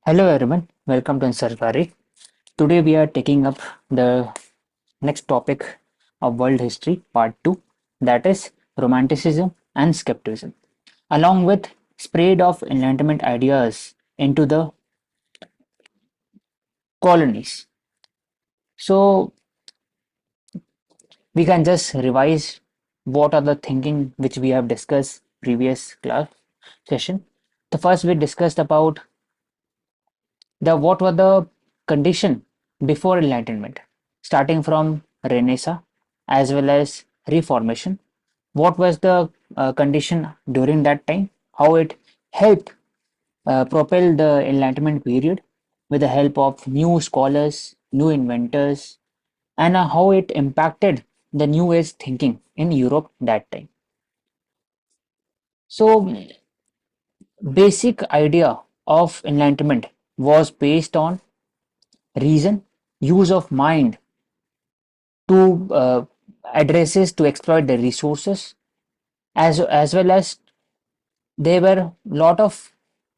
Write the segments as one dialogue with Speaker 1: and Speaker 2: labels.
Speaker 1: Hello everyone, welcome to Sarkari. Today we are taking up the next topic of world history, part 2, that is Romanticism and Skepticism, along with spread of Enlightenment ideas into the colonies. So we can just revise what are the thinking which we have discussed previous class session. The first we discussed about the what were the condition before enlightenment, starting from renaissance as well as reformation. What was the condition during that time, how it helped propel the enlightenment period with the help of new scholars, new inventors, and how it impacted the new age thinking in Europe that time. So basic idea of enlightenment was based on reason, use of mind to addresses to exploit the resources, as well as there were lot of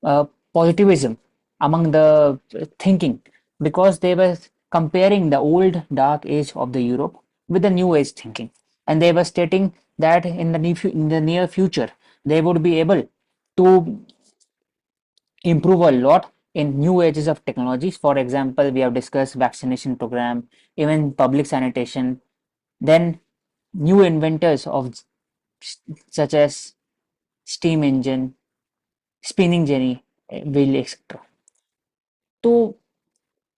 Speaker 1: uh, positivism among the thinking, because they were comparing the old dark age of the Europe with the new age thinking, and they were stating that in the near future they would be able to improve a lot in new ages of technologies. For example, we have discussed vaccination program, even public sanitation, then new inventors of such as steam engine, spinning jenny, wheel, etc. तो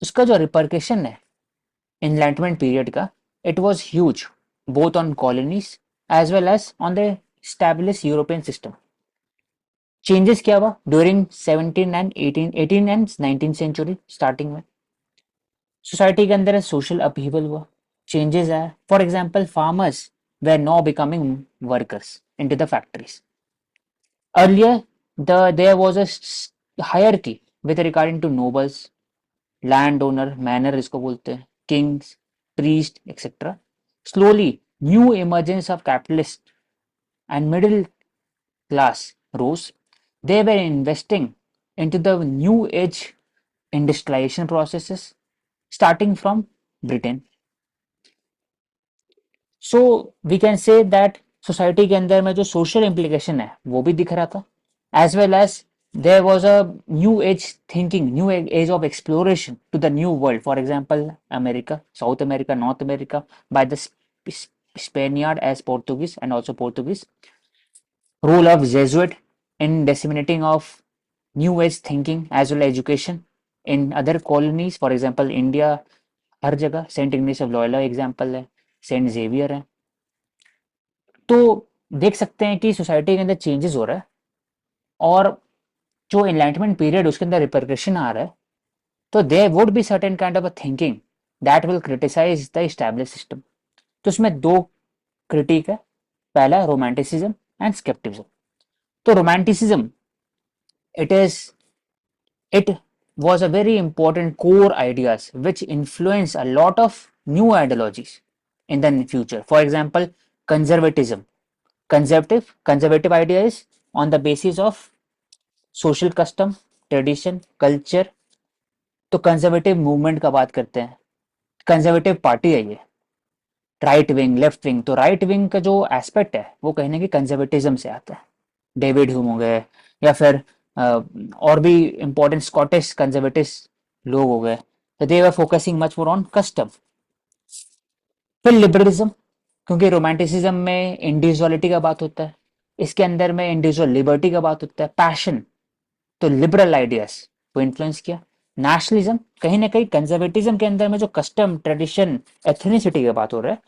Speaker 1: उसका जो repercussion है enlightenment period का, it was huge both on colonies as well as on the established European system. Changes क्या हुआ during 17 and 18 and 19 century starting में? Society के अंदर सोशल अपहीवल हुआ, चेंजेस आया. For example farmers were now becoming workers into the factories. Earlier, there was a hierarchy with regarding to nobles, landowner, manor इसको बोलते हैं, kings, priest, etc. Slowly, new emergence of capitalist and middle class rose. They were investing into the new age industrialization processes starting from Britain. So we can say that society के अंदर में जो social implication है वो भी दिख रहा था, as well as there was a new age thinking, new age of exploration to the new world. For example America, South America, North America by the Spaniard as Portuguese, and also Portuguese role of Jesuit in disseminating of new age thinking as well as education in other colonies. For example, India, हर जगह saint Ignace of Loyola example है, saint Xavier है. तो देख सकते हैं कि society के अंदर चेंजेस हो रहा है, और जो एनलाइटमेंट पीरियड उसके अंदर रिपरकशन आ रहा है, तो there would be certain kind of a thinking that will criticise the establish system. तो उसमें दो क्रिटिक है, पहला रोमांटिसिज्म एंड स्केप्टिसिज्म. तो romanticism, it is it was a very important core ideas which influence a lot of new ideologies in the future. For example, conservatism. Conservative idea is on the basis of social custom, tradition, culture. तो conservative movement का बात करते हैं, conservative party है ये, right wing, left wing. तो right wing का जो एस्पेक्ट है वो कहीं ना कहीं कंजर्वेटिज्म से आता है. डेविड ह्यूम हो गए, या फिर और भी इंपॉर्टेंट स्कॉटिश कंजर्वेटिव लोग हो गए. तो they were focusing much more on custom. फिर लिबरलिज्म, क्योंकि रोमांटिसिज्म में इंडिविजुअलिटी का बात होता है, इसके अंदर में इंडिविजुअल लिबर्टी का बात होता है, पैशन. तो लिबरल आइडियाज को इन्फ्लुएंस किया. नेशनलिज्म, कहीं ना कहीं कंजर्वेटिज्म के अंदर में जो कस्टम, ट्रेडिशन, एथनिसिटी की बात हो रहा है,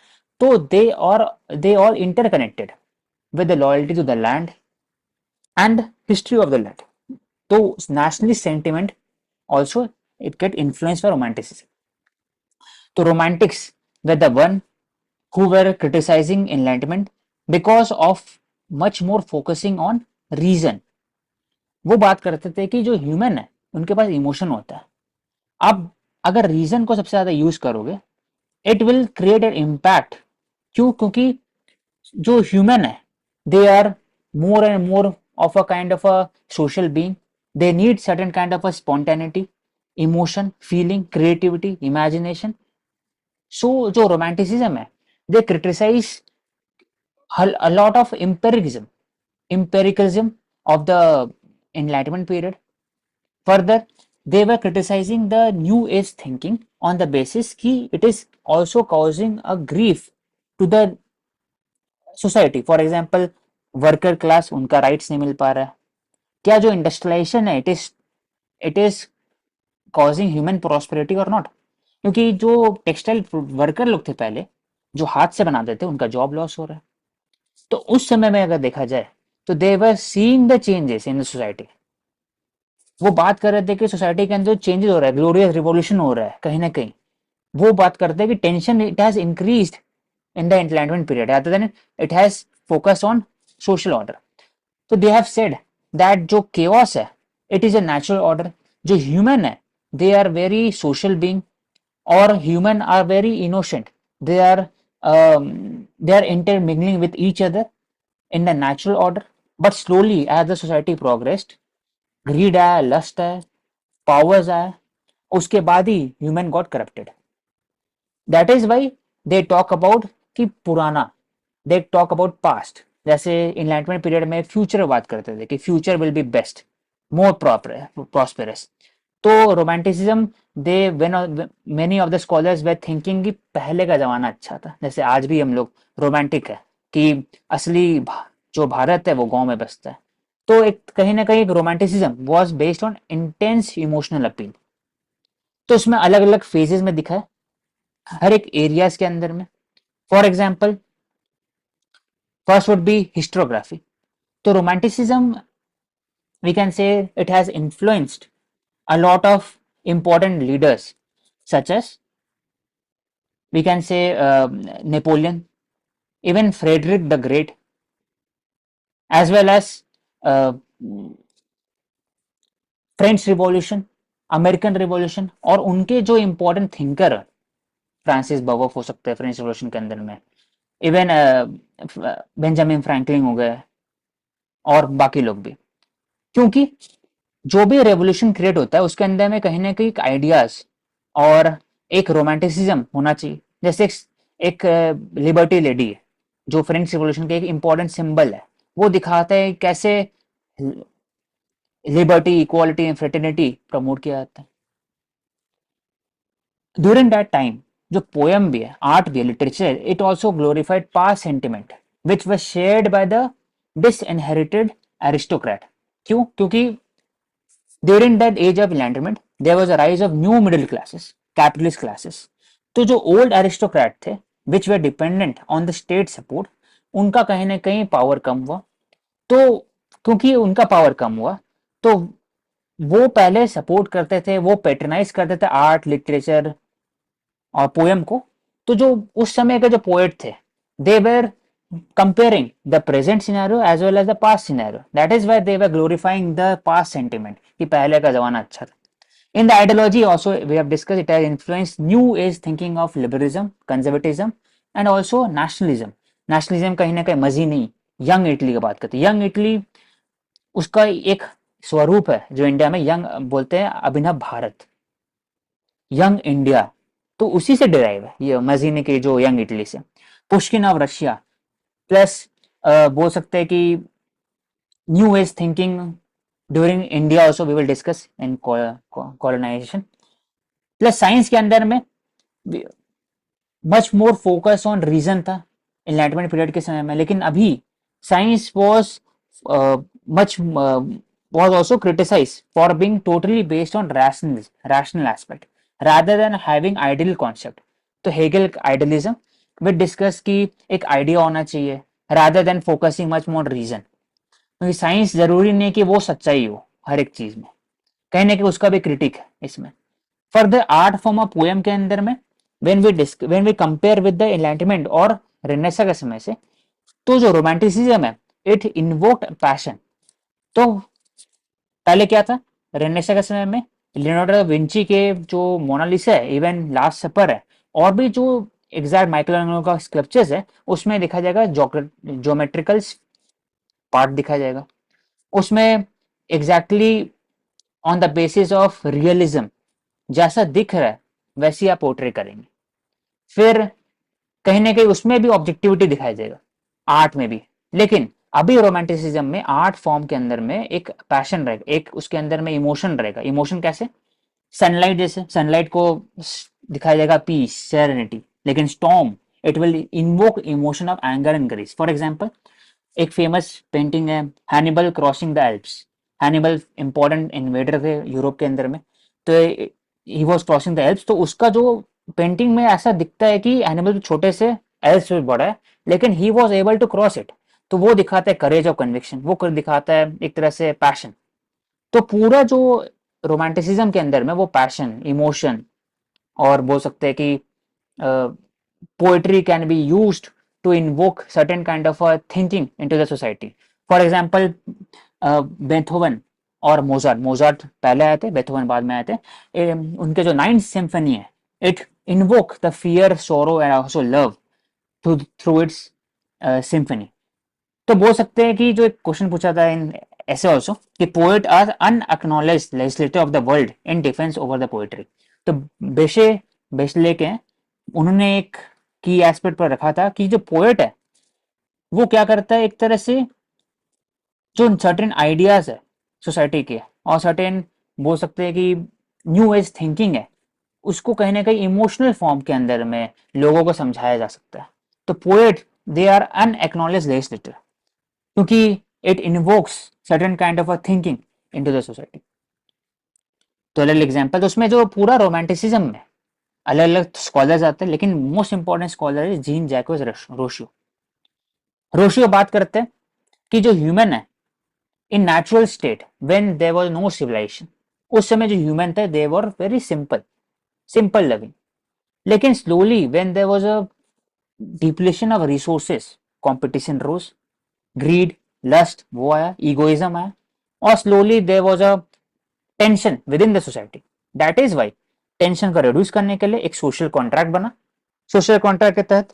Speaker 1: तो they all interconnected with the loyalty to the land and history of the land. तो nationalist sentiment also it get influenced by romanticism. तो romantics were the one who were criticizing enlightenment because of much more focusing on reason. वो बात करते थे कि जो human है उनके पास इमोशन होता है. अब अगर रीजन को सबसे ज्यादा यूज करोगे, it will create an impact. क्यों? क्योंकि जो ह्यूमन है, they are more and more of a kind of a social being. They need certain kind of a spontaneity, emotion, feeling, creativity, imagination. So जो romanticism है, they criticize a lot of empiricism of the Enlightenment period. Further, they were criticizing the New Age thinking on the basis कि it is also causing a grief to the society. For example, worker class उनका rights नहीं मिल पा रहा है. क्या जो industrialisation है it is causing human prosperity or not? क्योंकि जो टेक्सटाइल वर्कर लोग थे पहले, जो हाथ से बनाते थे, उनका जॉब लॉस हो रहा है. तो उस समय में अगर देखा जाए तो they were seeing the changes in the society. वो बात कर रहे थे कि सोसाइटी के अंदर चेंजेस हो रहा है, ग्लोरियस रिवॉल्यूशन हो रहा है कहीं ना कहीं. वो बात करते हैं कि tension it has increased in the enlightenment period rather than it has focused on social order. So they have said that जो chaos है it is a natural order. जो human है they are very social being or human are very innocent. They are intermingling with each other in the natural order. But slowly as the society progressed, greed आया, lust आया, powers आया, उसके बाद ही human got corrupted. That is why they talk about कि पुराना, they talk about past. जैसे enlightenment period में future बात करते थे कि future will be best, more prosperous. तो romanticism they when many of the scholars were thinking कि पहले का जमाना अच्छा था. जैसे आज भी हम लोग रोमांटिक है कि असली जो भारत है वो गांव में बसता है. तो एक कहीं ना कहीं romanticism was based on intense emotional appeal. तो इसमें अलग अलग फेजेस में दिखा है हर एक एरियाज के अंदर में. For example first would be historiography. तो romanticism we can say it has influenced a lot of important leaders such as we can say Napoleon, even Frederick the Great, as well as uh, French revolution, American revolution. और उनके जो important thinker Francis बर्गोफ हो सकते हैं French revolution के अंदर में, even Benjamin Franklin हो गए और बाकी लोग भी. क्योंकि जो भी रेवोल्यूशन क्रिएट होता है उसके अंदर में कहीं ना कहीं आइडियाज और एक रोमांटिसिज्म होना चाहिए. जैसे एक लिबर्टी लेडी है जो फ्रेंच रिवॉल्यूशन का एक इंपॉर्टेंट सिंबल है. वो दिखाता है कैसे liberty, equality and fraternity promote किया जाता है. ड्यूरिंग दैट टाइम जो पोएम भी है, आर्ट भी है, literature, it also glorified past sentiment which was shared by the disinherited aristocrat. क्यों? क्योंकि during that age of enlightenment there was a rise of new middle classes, capitalist classes. तो जो old aristocrat थे which were dependent on the state support, उनका कहीं ना कहीं power कम हुआ. तो क्योंकि उनका पावर कम हुआ तो वो पहले सपोर्ट करते थे, वो पेट्रनाइज करते थे आर्ट, लिटरेचर और पोएम को. तो जो उस समय के जो पोएट थे they were comparing the present scenario as well as the past scenario. That is why they were glorifying the past sentiment कि पहले का जमाना अच्छा था. In the ideology also we have discussed it has influenced new age thinking of liberalism, conservatism and also nationalism. Nationalism कहीं ना कहीं मजी नहीं, यंग इटली की बात करते हैं. यंग इटली उसका एक स्वरूप है जो इंडिया में यंग बोलते हैं अभिनव भारत, यंग इंडिया. तो उसी से डिराइव है ये मजीने की जो यंग इटली से. पुष्किन ऑफ रशिया प्लस बोल सकते हैं कि new age thinking during India also we will discuss in colonisation. Plus science के अंदर में much more focus on reason था एनलाइटमेंट पीरियड के समय में. लेकिन अभी science was much was also criticized for being totally based on rational aspect rather than having ideal concept. तो हेगल आइडियलिज्म विद डिस्कस की एक आइडिया होना चाहिए rather than focusing much more reason. क्योंकि साइंस जरूरी नहीं कि वो सच्चाई हो हर एक चीज में, कहीं ना कहीं उसका भी क्रिटिक है इसमें. For the art form of poem के अंदर में when we compare with the enlightenment और रेनेसा के समय से, तो जो रोमांटिसिज्म है इट इन्वोक्ड पैशन. तो पहले क्या था रेनेसा के समय में, लियोनार्डो दा विंची के जो मोनालिसा है, इवन लास्ट सपर है, और भी जो एग्जैक्ट माइकल का स्कल्पचर्स है उसमें देखा जाएगा ज्योमेट्रिकल पार्ट दिखाया जाएगा. उसमें exactly on the basis of realism, जैसा दिख रहा है वैसी आप पोर्ट्रे करेंगे। फिर कहीं ना कहीं उसमें भी ऑब्जेक्टिविटी दिखाई देगा, आर्ट में भी। लेकिन अभी रोमांटिसिज्म में आर्ट फॉर्म के अंदर में एक पैशन रहेगा, एक उसके अंदर में इमोशन रहेगा। इमोशन कैसे? सनलाइट, जैसे सनलाइट को दिखाया जाएगा पीस, सेरेनिटी, लेकिन storm it will invoke emotion of anger and grief. For example, एक फेमस पेंटिंग है Hannibal crossing the Alps. Hannibal important invader थे यूरोप के अंदर में, तो he was crossing the Alps. तो उसका जो पेंटिंग में ऐसा दिखता है कि हैनिबल छोटे से एल्प्स में बड़ा है, लेकिन he was able to cross it. तो वो दिखाता है करेज ऑफ कन्विक्शन, वो दिखाता है एक तरह से पैशन। तो पूरा जो रोमांटिसिज्म के अंदर में वो पैशन, इमोशन, और बोल सकते हैं कि poetry can be used to invoke certain kind of a thinking into the society. For example, Beethoven और मोजार्ट, मोजार्ट पहले आए थे, बेथोवन बाद में आए थे। उनके जो नाइन्थ सिम्फनी है, it invoke the fear, sorrow and also love through it's symphony. तो बोल सकते हैं कि जो एक क्वेश्चन पूछा था इन ऐसे ऑल्सो कि poet are unacknowledged legislator of the world in defence over the poetry. तो बेशे बेशले के उन्होंने एक की एस्पेक्ट पर रखा था कि जो पोएट है वो क्या करता है, एक तरह से जो सर्टेन आइडियाज है सोसाइटी के, और सर्टेन बोल सकते हैं कि न्यू एज थिंकिंग है, उसको कहीं ना कहीं इमोशनल फॉर्म के अंदर में लोगों को समझाया जा सकता है। तो poet they are unacknowledged legislator, क्योंकि it invokes certain kind of a thinking into the society. तो अलग एग्जांपल, तो उसमें जो पूरा रोमांटिसिज्म में अलग अलग स्कॉलर्स आते हैं, लेकिन मोस्ट इंपॉर्टेंट स्कॉलर है जीन जैक्वेस रोशियो। रोशियो बात करते हैं कि जो ह्यूमन है in natural state when there was no civilization, उस समय जो ह्यूमन थे they were very simple, simple living. लेकिन slowly when there was a depletion of resources, competition rose, greed, lust वो आया, ईगोइज्म आया, और slowly there was a tension within the society. That is why tension को reduce करने के लिए एक सोशल कॉन्ट्रैक्ट बना। सोशल कॉन्ट्रैक्ट के तहत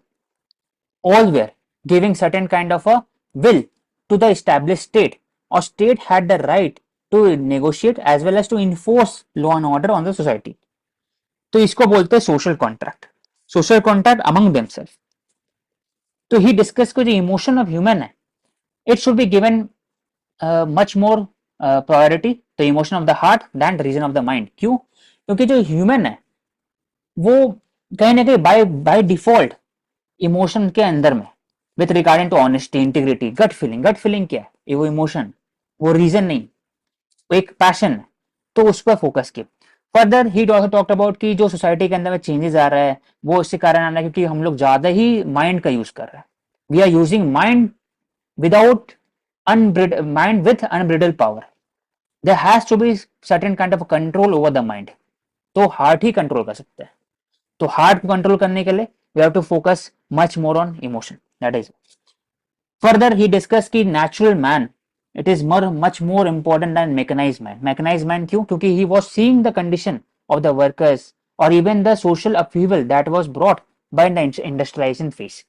Speaker 1: all were giving certain kind of a will to the established state, or state had the right to negotiate as well as to enforce law and order on the society. तो इसको बोलते हैं social contract, social contract among themselves. तो he discuss को जो emotion of human है, it should be given much more priority the emotion of the heart than reason of the mind. क्यों? क्योंकि जो ह्यूमन है वो कहीं ना कहीं बाय डिफॉल्ट इमोशन के अंदर में with regarding to honesty, integrity, gut feeling. Gut feeling क्या है? ये वो इमोशन, वो रीजन नहीं, वो एक पैशन है। तो उस पर फोकस किया। Further he also talked about कि जो सोसाइटी के अंदर में चेंजेस आ रहा है वो इसके कारण आ रहा है क्योंकि हम लोग ज्यादा ही माइंड का यूज कर रहे हैं। We are using mind without mind with unbridled power. There has to be certain kind of control over the mind. तो हार्ट ही कंट्रोल कर सकता है। तो हार्ट को कंट्रोल करने के लिए we have to focus much more on emotion. That is further he discuss की natural man it is much more important than mechanized man. Mechanized man क्यों? क्योंकि he was seeing the condition of the workers और even the social upheaval that was brought by the industrialization phase.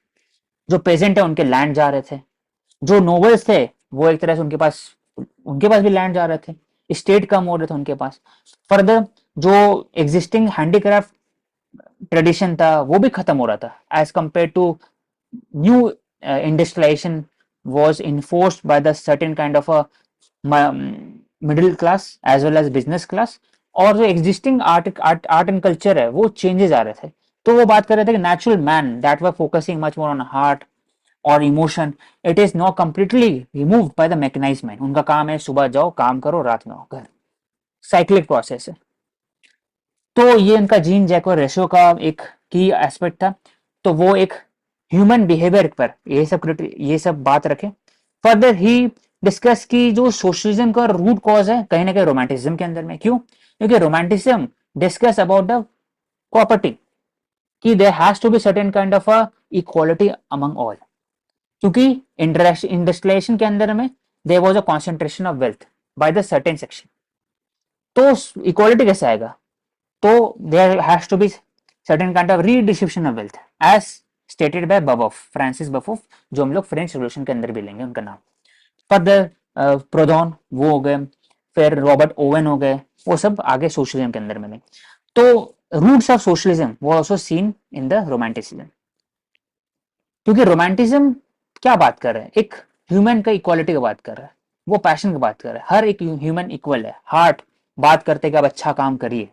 Speaker 1: जो peasant है उनके land जा रहे थे, जो नोबल्स थे वो एक तरह से उनके पास भी लैंड जा रहे थे, स्टेट कम हो रहे थे उनके पास। फर्दर जो एग्जिस्टिंग हैंडीक्राफ्ट ट्रेडिशन था वो भी खत्म हो रहा था as compare to new industrialization was enforced by the certain kind of a middle class as well as business class। और जो एग्जिस्टिंग आर्ट एंड कल्चर है वो चेंजेस आ रहे थे। तो वो बात कर रहे थे कि natural man that were focusing much more on heart और emotion, it is not completely removed by the mechanized man. उनका काम है सुबह जाओ काम करो रात में आओ घर, साइक्लिक प्रोसेस है। तो ये इनका जीन जैक्वर रेशो का एक की एस्पेक्ट था। तो वो एक ह्यूमन बिहेवियर पर ये सब बात रखे। फर्दर ही डिस्कस की जो सोशलिज्म का रूट कॉज है कहीं ना कहीं रोमांटिज्म के अंदर में। क्यों? क्योंकि romanticism discuss about the property कि there has to be certain kind of a equality among all. क्योंकि इंडस्ट्रियलाइजेशन के अंदर में there was a concentration of wealth by the certain section. तो इक्वालिटी कैसे आएगा? तो there has to be certain kind of redistribution of wealth as stated by Babeuf, Francis Babeuf, जो हम लोग फ्रेंच रेवोल्यूशन के अंदर भी लेंगे उनका नाम। फर्दर प्रोडॉन वो हो गए। फिर रॉबर्ट ओवन हो गए, वो सब आगे सोशलिज्म के अंदर में नहीं। तो रूट्स ऑफ सोशलिज्म वो also seen in the romanticism, क्योंकि रोमांटिज्म क्या बात कर रहे हैं, एक ह्यूमन का इक्वालिटी की बात कर रहा है, वो पैशन की बात कर रहा है, हर एक ह्यूमन इक्वल है, हार्ट बात करते कि आप अच्छा काम करिए,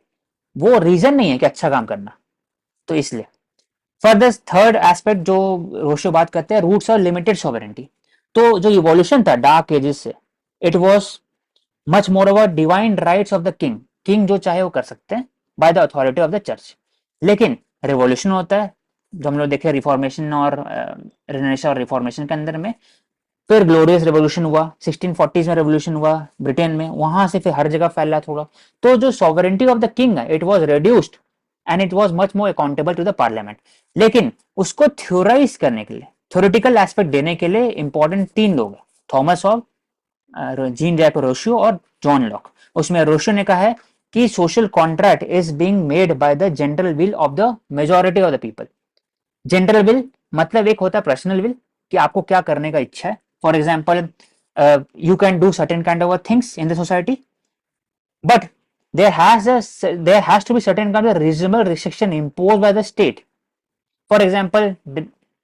Speaker 1: वो रीजन नहीं है कि अच्छा काम करना। तो इसलिए फॉर द थर्ड एस्पेक्ट जो रोशो बात करते हैं, रूट्स और लिमिटेड सॉवरेंटी। तो जो इवोल्यूशन था डार्क एजेस से, it was much more over divine rights of the king, king जो चाहे वो कर सकते हैं by the authority of the church. लेकिन रिवॉल्यूशन होता है, जो हम लोग देखे रिफॉर्मेशन और रेनेसां और रिफॉर्मेशन के अंदर में, फिर ग्लोरियस रेवोल्यूशन हुआ, 1640s में रेवोल्यूशन हुआ ब्रिटेन में, वहां से फिर हर जगह फैला थोड़ा। तो जो सॉवरेंटी ऑफ द किंग है, it was reduced and it was much more accountable to the parliament. लेकिन उसको थ्योराइज करने के लिए, थ्योरेटिकल एस्पेक्ट देने के लिए इंपॉर्टेंट तीन लोग हैं, थॉमस हॉब, जीन जैक रोशियो और जॉन लॉक। उसमें रोशियो ने कहा है कि social contract is being made by the general will of the majority of the people. General will मतलब एक होता है पर्सनल विल, कि आपको क्या करने का इच्छा है। For example, you can do certain kind of things in the society, but there has to be certain kind of reasonable restriction imposed by the state. For example,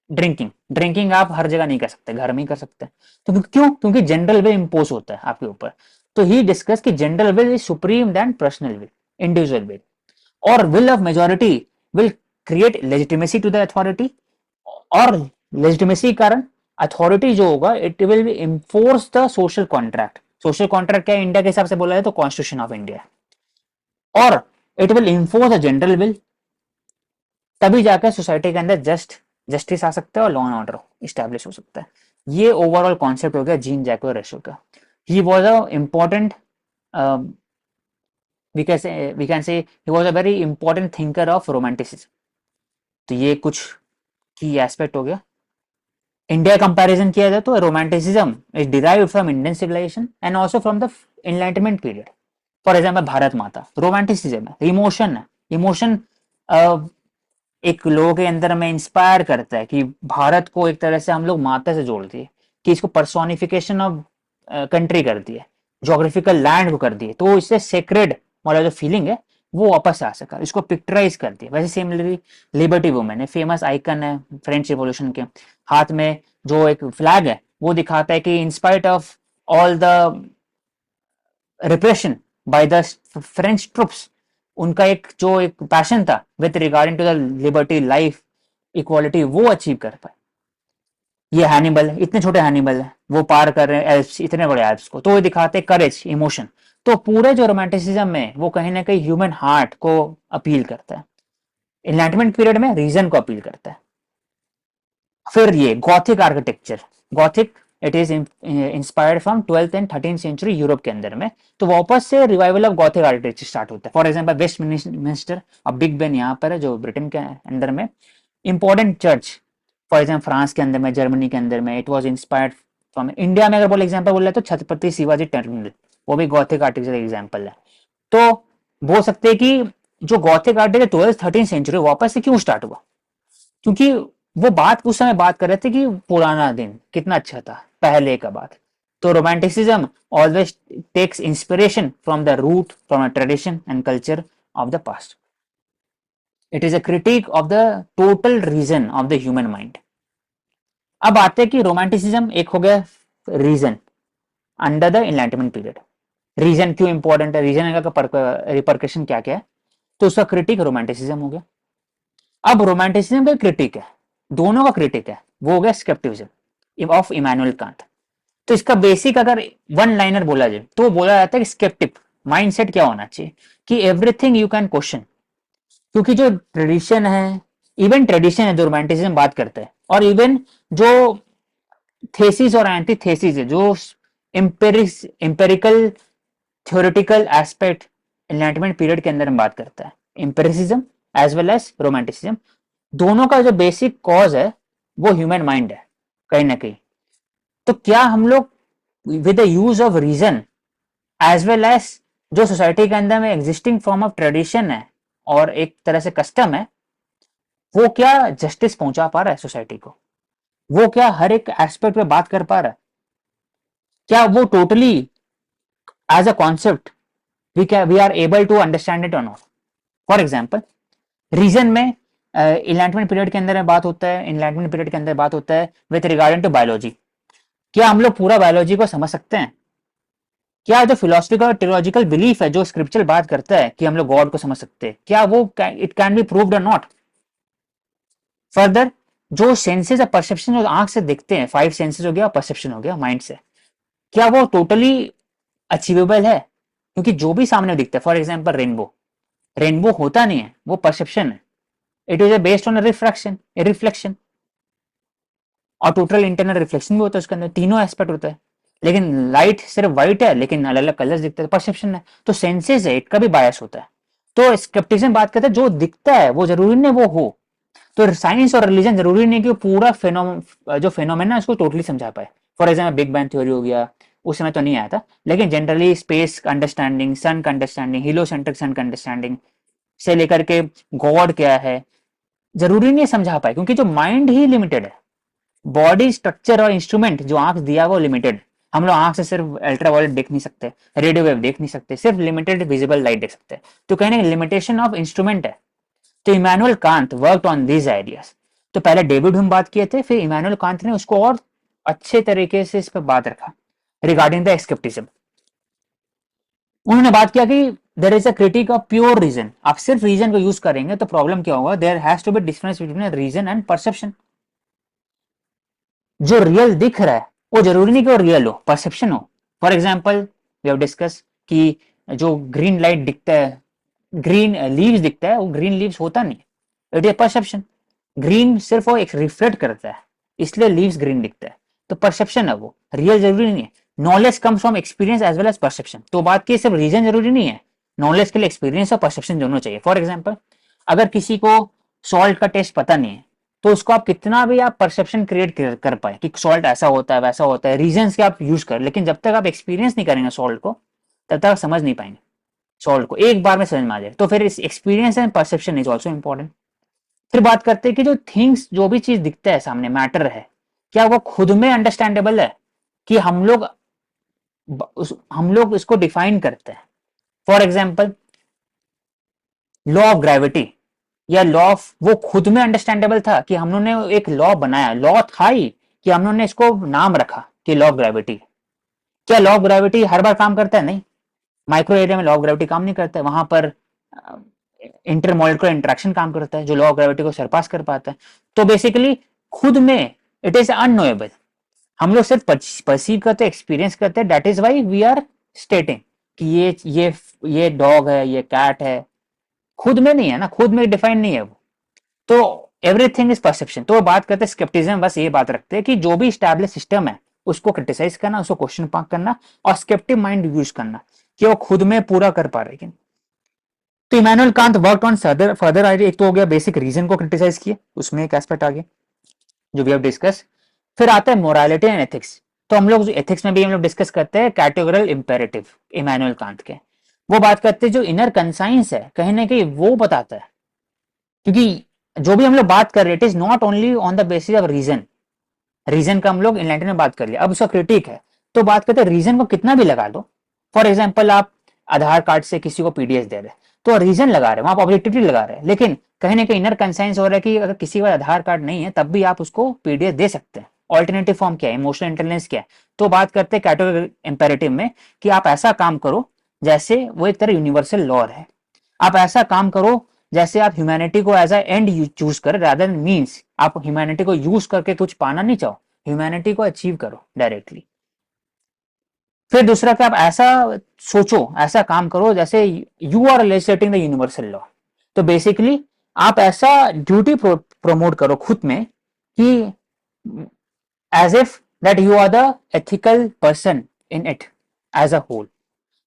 Speaker 1: drinking आप हर जगह नहीं कर सकते, घर में ही कर सकते हैं। तो क्यों? क्योंकि जनरल विल इम्पोज होता है आपके ऊपर। तो ही डिस्कस कि general will is supreme then personal will, individual will, और will of majority will create legitimacy to the authority, और लेजिटिमेसी के कारण अथॉरिटी जो होगा it will be enforce the social contract. Social contract क्या है India के हिसाब से बोला जाए तो कॉन्स्टिट्यूशन ऑफ इंडिया, और it will enforce the general will. तभी जाकर सोसाइटी के अंदर जस्टिस आ सकता है और लॉ एंड ऑर्डर स्टैब्लिश हो सकता है। ये ओवरऑल कॉन्सेप्ट हो गया जीन जैको रेशो का। ही was a important, we can say he was a very important thinker of romanticism। तो ये कुछ की एस्पेक्ट हो गया। इंडिया कंपैरिजन किया जाए तो romanticism is derived from Indian civilisation and also from the enlightenment period. For example Bharat Mata romanticism है, इमोशन है, इमोशन एक लोगों के अंदर में इंस्पायर करता है कि भारत को एक तरह से हम लोग माता से जोड़ती है, कि इसको पर्सोनिफिकेशन ऑफ कंट्री कर दी है, जोग्राफिकल लैंड को कर दी है, तो इससे सेक्रेड वाला जो फीलिंग है वो वापस आ सका, इसको पिक्चराइज कर दिया। वैसे सिमिलरली लिबर्टी वुमेन है, फेमस आइकन है फ्रेंच रिवॉल्यूशन के, हाथ में जो एक फ्लैग है वो दिखाता है कि in spite of all the repression by the French troops, उनका एक जो एक पैशन था with regarding to the liberty, life, equality, वो अचीव कर पाए। ये हैनिबल, इतने छोटे हैनिबल है, वो पार कर रहे हैं एल्प्स, इतने बड़े एल्प्स को, तो वो दिखाते करेज, इमोशन। तो पूरे जो रोमांटिसिज्म में वो कहीं ना कहीं ह्यूमन हार्ट को अपील करता है, एनलाइटमेंट पीरियड में रीजन को अपील करता है। फिर ये Gothic architecture, Gothic it is inspired from 12th and 13th century Europe के अंदर में। तो वापस से revival of Gothic architecture start होता है। फॉर एग्जांपल वेस्ट मिनिस्टर और बिग बेन यहाँ पर है जो ब्रिटेन के अंदर में, important church. For example France के अंदर में, जर्मनी के अंदर में, it was inspired from India में। अगर बोले एग्जाम्पल बोल रहे तो छत्रपति शिवाजी टर्मिनल, वो भी गॉथिक आर्किटेक्चर एग्जाम्पल है। तो बोल सकते हैं कि जो गॉथिक आर्किटेक्चर 12th-13th सेंचुरी वापस से क्यों स्टार्ट हुआ, क्योंकि वो बात उस समय बात कर रहे थे कि पुराना दिन कितना अच्छा था, पहले का बात। तो romanticism always takes inspiration from the root, from a tradition and culture of the past. It is a critic of the total reason of the human mind. अब आते हैं कि रोमांटिसिज्म एक हो गया reason under the enlightenment period. Reason क्यों important है, reason का रिपरकशन क्या क्या है, तो उसका क्रिटिक रोमांटिसिज्म हो गया। अब रोमांटिसिज्म का क्रिटिक है, दोनों का क्रिटिक है, वो हो गया स्केप्टिसिज्म ऑफ इमैनुअल कांट। तो इसका बेसिक अगर वन लाइनर बोला जाए तो बोला जाता है कि स्केप्टिक माइंडसेट क्या होना चाहिए, कि एवरीथिंग यू कैन क्वेश्चन। क्योंकि जो ट्रेडिशन है, इवन ट्रेडिशन है जो रोमांटिसिज्म बात करता है, और इवन जो थेसिस और एंटीथेसिस है, जो empirical theoretical aspect enlightenment period के अंदर हम बात करता है, empiricism as well as romanticism, दोनों का जो बेसिक कॉज है वो ह्यूमन माइंड है कहीं ना कहीं। तो क्या हम लोग with the use of reason as well as जो सोसाइटी के अंदर में एग्जिस्टिंग फॉर्म ऑफ ट्रेडिशन है और एक तरह से कस्टम है, वो क्या जस्टिस पहुंचा पा रहा है सोसाइटी को, वो क्या हर एक एस्पेक्ट पे बात कर पा रहा है, क्या वो totally as a concept we are able to understand it और नॉट. फॉर एग्जाम्पल, रीजन में इनलाइटमेंट पीरियड के अंदर बात होता है, इनलाइटमेंट पीरियड के अंदर बात होता है विथ रिगार्डिंग टू बायोलॉजी. क्या हम लोग पूरा बायोलॉजी को समझ सकते हैं? क्या जो फिलोसफिकल टेयोलॉजिकल बिलीफ है, जो स्क्रिप्चरल बात करता है कि हम लोग गॉड को समझ सकते हैं, क्या वो इट कैन बी प्रूव्ड और नॉट? फर्दर, जो सेंसेस ऑफ परसेप्शन जो आंख से दिखते हैं, 5 सेंसेस हो गया, परसेप्शन हो गया माइंड से, क्या वो टोटली अचीवेबल है? क्योंकि जो भी सामने दिखता है, फॉर एग्जाम्पल रेनबो, रेनबो होता नहीं है, वो परसेप्शन है. It is based on refraction, reflection, और टोटल इंटरनल रिफ्लेक्शन भी होता है उसके अंदर, तीनों एस्पेक्ट होता है. लेकिन लाइट सिर्फ व्हाइट है, लेकिन अलग अलग कलर्स दिखते हैं, परसेप्शन है. तो सेंसेस है, इट का भी बायस होता है. तो स्केप्टिज्म बात करते हैं जो दिखता है वो जरूरी नहीं वो हो. तो साइंस और रिलीजन जरूरी नहीं कि वो पूरा जो फेनोमेना है उसको टोटली समझा पाए. For example big bang theory हो गया, उस समय तो नहीं आया था, लेकिन जनरली स्पेस का अंडरस्टैंडिंग, सन का अंडरस्टैंडिंग, हीलोसेंट्रिक सन का अंडरस्टैंडिंग से लेकर के गॉड क्या है, जरूरी नहीं समझा पाए, क्योंकि जो माइंड ही लिमिटेड है. बॉडी स्ट्रक्चर और इंस्ट्रूमेंट जो आंख दिया वो लिमिटेड. हम लोग आंख से सिर्फ अल्ट्रावायलेट देख नहीं सकते, रेडियो वेव देख नहीं सकते, सिर्फ लिमिटेड विजिबल लाइट देख सकते हैं. तो कहने लिमिटेशन ऑफ इंस्ट्रूमेंट है. तो Immanuel Kant worked on these ideas. तो पहले डेविड ह्यूम बात किए थे, फिर इमैनुअल कांत ने उसको और अच्छे तरीके से इस पर बात रखा रिगार्डिंग द स्केप्टिज्म. उन्होंने बात किया कि there is a critic of pure reason. आप सिर्फ रीजन को यूज करेंगे तो प्रॉब्लम क्या होगा? There has to be difference between reason and perception. जो रियल दिख रहा है वो जरूरी नहीं कि वो रियल हो, परसेप्शन हो. For example, we have discuss कि जो ग्रीन लाइट दिखता है, ग्रीन लीव्स दिखता है, वो ग्रीन लीव्स होता नहीं, इट इज परसेप्शन. ग्रीन सिर्फ वो एक रिफ्लेक्ट करता है, इसलिए लीव्स ग्रीन दिखता है. तो परसेप्शन है, वो रियल जरूरी नहीं है. Knowledge comes from experience as well as perception. तो बात की सिर्फ रीजन जरूरी नहीं है, नॉलेज के लिए एक्सपीरियंस और परसेप्शन दोनों चाहिए. फॉर एग्जाम्पल, अगर किसी को सॉल्ट का टेस्ट पता नहीं है, तो उसको आप कितना भी आप परसेप्शन क्रिएट कर पाए कि सॉल्ट ऐसा होता है वैसा होता है, रीजन के आप यूज कर, लेकिन जब तक आप एक्सपीरियंस नहीं करेंगे सॉल्ट को, तब तक आप समझ नहीं पाएंगे सॉल्ट को. एक बार में समझ में आ जाए. तो फिर इस experience and perception is also important. फिर बात करते हैं कि जो थिंग्स, जो भी चीज दिखता है सामने, मैटर है, क्या वो खुद में अंडरस्टैंडेबल है कि हम लोग इसको डिफाइन करते हैं. For example, law of gravity या लॉ ऑफ, वो खुद में अंडरस्टैंडेबल था कि हम लोगों ने एक लॉ बनाया, लॉ था ही कि हम लोगों ने इसको नाम रखा कि लॉ ऑफ ग्रेविटी. क्या लॉ ऑफ ग्रेविटी हर बार काम करता है? नहीं. माइक्रो एरिया में लॉ ऑफ ग्रेविटी काम नहीं करता है, वहां पर इंटरमोलिकुलर इंटरेक्शन काम करता है जो लॉ ऑफ ग्रेविटी को सरपास कर पाता है. तो बेसिकली खुद में इट इज अननोएबल. हम लोग सिर्फ परसीव करते हैं, एक्सपीरियंस करते हैं. That is why we are stating कि ये डॉग है, ये कैट है. खुद में नहीं है ना, खुद में डिफाइन नहीं है वो. तो एवरीथिंग इज परसेप्शन. तो बात करते हैं स्केप्टिज्म, बस ये बात रखते हैं कि जो भी स्टैब्लिश सिस्टम है उसको क्रिटिसाइज करना, उसको क्वेश्चन मार्क करना, और स्केप्टिव माइंड यूज करना कि वो खुद में पूरा कर पा रहे हैं. तो Immanuel Kant worked on further idea. एक तो हो गया बेसिक रीजन को क्रिटिसाइज किया, उसमें एक एस्पेक्ट आ गया जो वी हैव डिस्कस. फिर आता है मोरालिटी एंड एथिक्स. तो हम लोग एथिक्स में भी हम लोग डिस्कस करते हैं कैटेगोरल इंपेरेटिव इमैनुअल कांत के. वो बात करते हैं जो इनर कंसाइंस है, कहीं ना कहीं वो बताता है. क्योंकि जो भी हम लोग बात कर रहे हैं, it is not only on the basis of reason. Reason का हम लोग इनलाइटन में बात कर लिया, अब उसका क्रिटिक है. तो बात करते हैं रीजन को कितना भी लगा लो. फॉर एग्जाम्पल, आप आधार कार्ड से किसी को पीडीएस दे रहे, तो रीजन लगा रहे, वहां पर ऑब्जेक्टिविटी लगा रहे हैं, लेकिन कहीं ना कहीं इनर कंसाइंस हो रहा है कि अगर किसी का आधार कार्ड नहीं है तब भी आप उसको पीडीएस दे सकते हैं. ऑल्टरनेटिव फॉर्म क्या है? इमोशनल इंटेलिजेंस क्या है? तो बात करते हैं कैटेगोरी इंपेरेटिव में कि आप ऐसा काम करो जैसे वो एक तरह यूनिवर्सल लॉ है. आप ऐसा काम करो जैसे आप ह्यूमैनिटी को एज अ एंड चूज कर, रादर मीन्स आप ह्यूमैनिटी को यूज करके कुछ पाना नहीं चाहो, ह्यूमैनिटी को अचीव करो डायरेक्टली. फिर दूसरा कि आप ऐसा सोचो, ऐसा काम करो जैसे you are legislating the universal law. तो बेसिकली आप ऐसा ड्यूटी प्रमोट करो खुद में कि as if that you are the ethical person in it as a whole.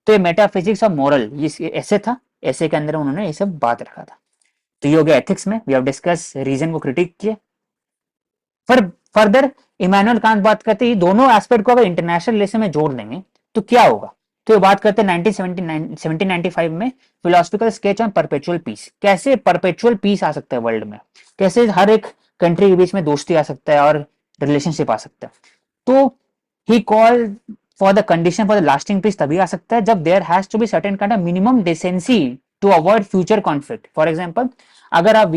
Speaker 1: तो ये मेटाफिजिक्स ऑफ मॉरल ये ऐसे था, ऐसे के अंदर उन्होंने ये सब बात रखा था. तो ये हो गया एथिक्स में, वी हैव डिस्कस रीजन को क्रिटिक किए. फिर फर्दर इमैनुअल कांत बात करते हैं दोनों एस्पेक्ट को अगर इंटरनेशनल रिलेशन में जोड़ देंगे तो क्या होगा. तो ये बात करते हैं 1795 में philosophical sketch on perpetual peace. कैसे परपेचुअल पीस आ सकता है वर्ल्ड में, कैसे हर एक कंट्री के बीच में दोस्ती आ सकता है और रिलेशनशिप आ सकता है. तो he call for the condition for the lasting peace तभी आ सकता है जब there has to be certain kind of minimum decency to avoid future conflict. For example, अगर आप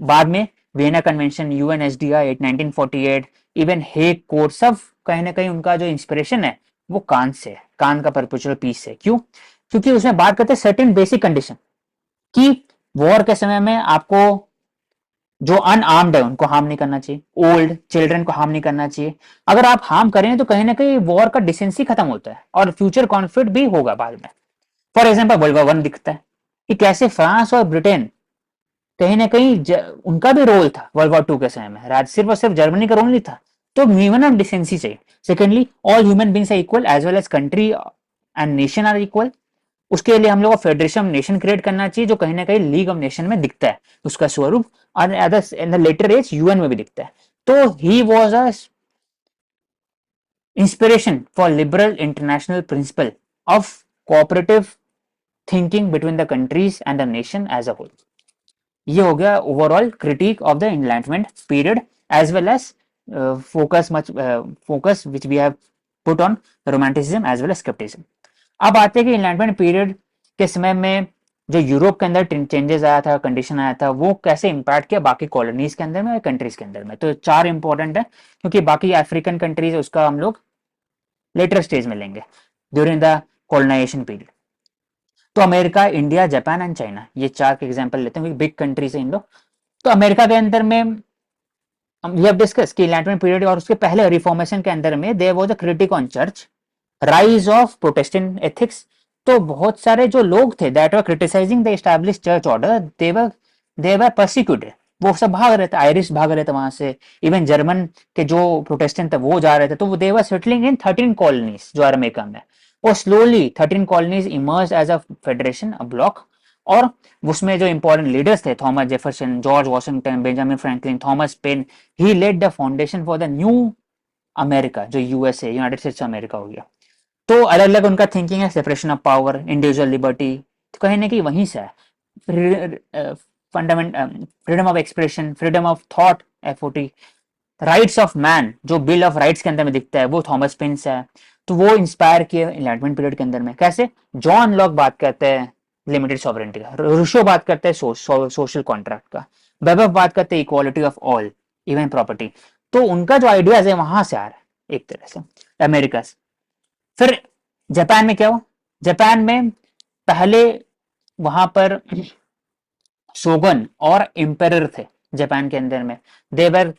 Speaker 1: बाद में Vienna convention, UNSDI 1948, even Hague code, सब कहीं ना कहीं उनका जो इंस्पिरेशन है वो कान से है, कान का परपेचुअल पीस है। क्यों? क्योंकि उसमें बात करते हैं सर्टेन बेसिक कंडीशन कि वॉर के समय में आपको जो अनआर्म्ड है उनको हार्म नहीं करना चाहिए, ओल्ड चिल्ड्रन को हार्म नहीं करना चाहिए। अगर आप हार्म करें तो कहीं ना कहीं वॉर का डिसेंसी खत्म होता है और फ्यूचर कॉन्फ्लिक्ट भी होगा बाद में। फॉर एग्जाम्पल वर्ल्ड वॉर 1 दिखता है कि कैसे फ्रांस और ब्रिटेन कहीं ना कहीं उनका भी रोल था वर्ल्ड वॉर 2 के समय में, सिर्फ और सिर्फ जर्मनी का रोल नहीं था। तो मिनिमम डिसेंसी चाहिए। Secondly, all human beings are equal as well as country and nation are equal. उसके लिए हम लोग को फेडरेशन ऑफ नेशन क्रिएट करना चाहिए जो कहीं ना कहीं लीग ऑफ नेशन में दिखता है उसका स्वरूप, और in the later age UN में भी दिखता है। तो he was a inspiration for liberal international principle of cooperative thinking between the countries and the nation as a whole. ये हो गया overall critic of the enlightenment period as well as focus which we have put on romanticism as well as scepticism. अब आते हैं कि enlightenment period के समय में जो यूरोप के अंदर चेंजेस आया था, कंडीशन आया था, वो कैसे इंपैक्ट किया बाकी कॉलोनीज के अंदर में और कंट्रीज के अंदर में। तो 4 इंपॉर्टेंट है, क्योंकि बाकी अफ्रीकन कंट्रीज है उसका हम लोग लेटर स्टेज में लेंगे ड्यूरिंग द कॉलोनाइजेशन पीरियड। तो America, India, Japan and China, ये 4 के एग्जाम्पल लेते हैं, बिग कंट्रीज है इन लोग। तो अमेरिका के अंदर में वी हैव डिस्कस कि एनलाइटमेंट पीरियड और उसके पहले रिफॉर्मेशन के अंदर में there was a critic on church, rise of Protestant ethics. तो बहुत सारे जो लोग थे that were criticising the established church order, they were persecuted. वो सब भाग रहे थे, आयरिश भाग रहे थे वहां से, इवन जर्मन के जो प्रोटेस्टेंट थे वो जा रहे थे। तो they were settling in 13 colonies जो अमेरिका में। वो slowly 13 colonies emerge as a federation, a block. और उसमें जो इंपॉर्टेंट लीडर्स थे, Thomas Jefferson, George Washington, Benjamin Franklin, Thomas Paine, he laid the foundation for the new America, जो USA, United States of America हो गया। तो अलग अलग उनका थिंकिंग है, separation of power, individual liberty, तो कहीं ना कहीं वहीं से है। Fundamental freedom of expression, freedom of thought, FOT, rights of man जो बिल ऑफ राइट्स के अंदर में दिखता है वो थॉमस पेन से है। तो वो इंस्पायर किए एनलाइटमेंट पीरियड के अंदर में। कैसे? जॉन लॉक बात करते हैं लिमिटेड सॉवरेंटी का, रूसो बात करते हैं सोशल कॉन्ट्रैक्ट का, वेबर बात करते हैं equality of all even property. तो उनका जो आइडियाज है वहां से आ रहा है एक तरह से अमेरिका से। फिर जापान में क्या हुआ? जापान में पहले वहां पर शोगन और एम्परर थे जापान के अंदर में। They were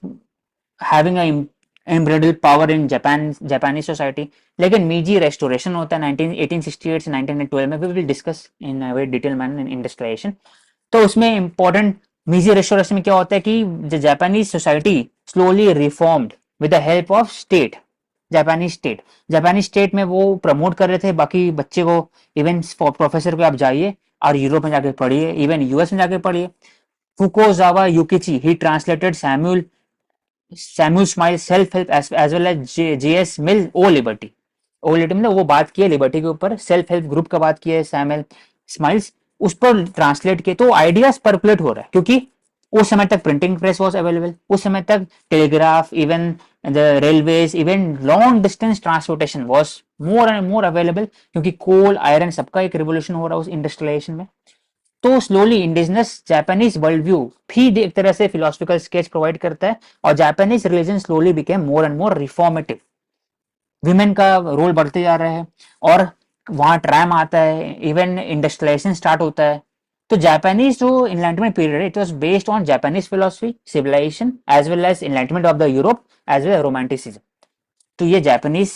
Speaker 1: having unbridled power in Japan, जापानी सोसाइटी। लेकिन मीजी रेस्टोरेशन होता है 1868 से 1912 में, we will discuss in very detail manner in industrialization. तो उसमें इंपॉर्टेंट मीजी रेस्टोरेशन में क्या होता है कि the Japanese society slowly reformed with the help of state, जापानी स्टेट में वो प्रमोट कर रहे थे बाकी बच्चे को, इवन प्रोफेसर को आप जाइए और यूरोप में जाके पढ़िए, इवन यूएस में जाके पढ़िए। Fukuzawa Yukichi, he translated Samuel Smile self help as well as JS Mill on liberty. On liberty मतलब वो बात की है लिबर्टी के ऊपर, सेल्फ हेल्प ग्रुप का बात की है सैमुअल स्माइल्स, उस पर ट्रांसलेट किए। तो आइडियाज परकुलेट हो रहा है क्योंकि उस समय तक प्रिंटिंग प्रेस वॉज अवेलेबल, उस समय तक telegraph, even the railways, even long distance transportation was more and more available, क्योंकि कोल, आयरन, सबका एक रिवोल्यूशन हो रहा है उस इंडस्ट्रियलाइजेशन में। तो slowly indigenous Japanese world view भी एक तरह से फिलोसफिकल स्केच प्रोवाइड करता है, और Japanese religion slowly became more and more reformative. Women का रोल बढ़ते जा रहा है और वहां ट्रैम आता है, इवन इंडस्ट्रियलाइजेशन स्टार्ट होता है। तो जापानीज जो इनलाइटमेंट पीरियड है, it was based on Japanese philosophy, civilisation as well as enlightenment of the Europe as well romanticism. तो ये जापानीज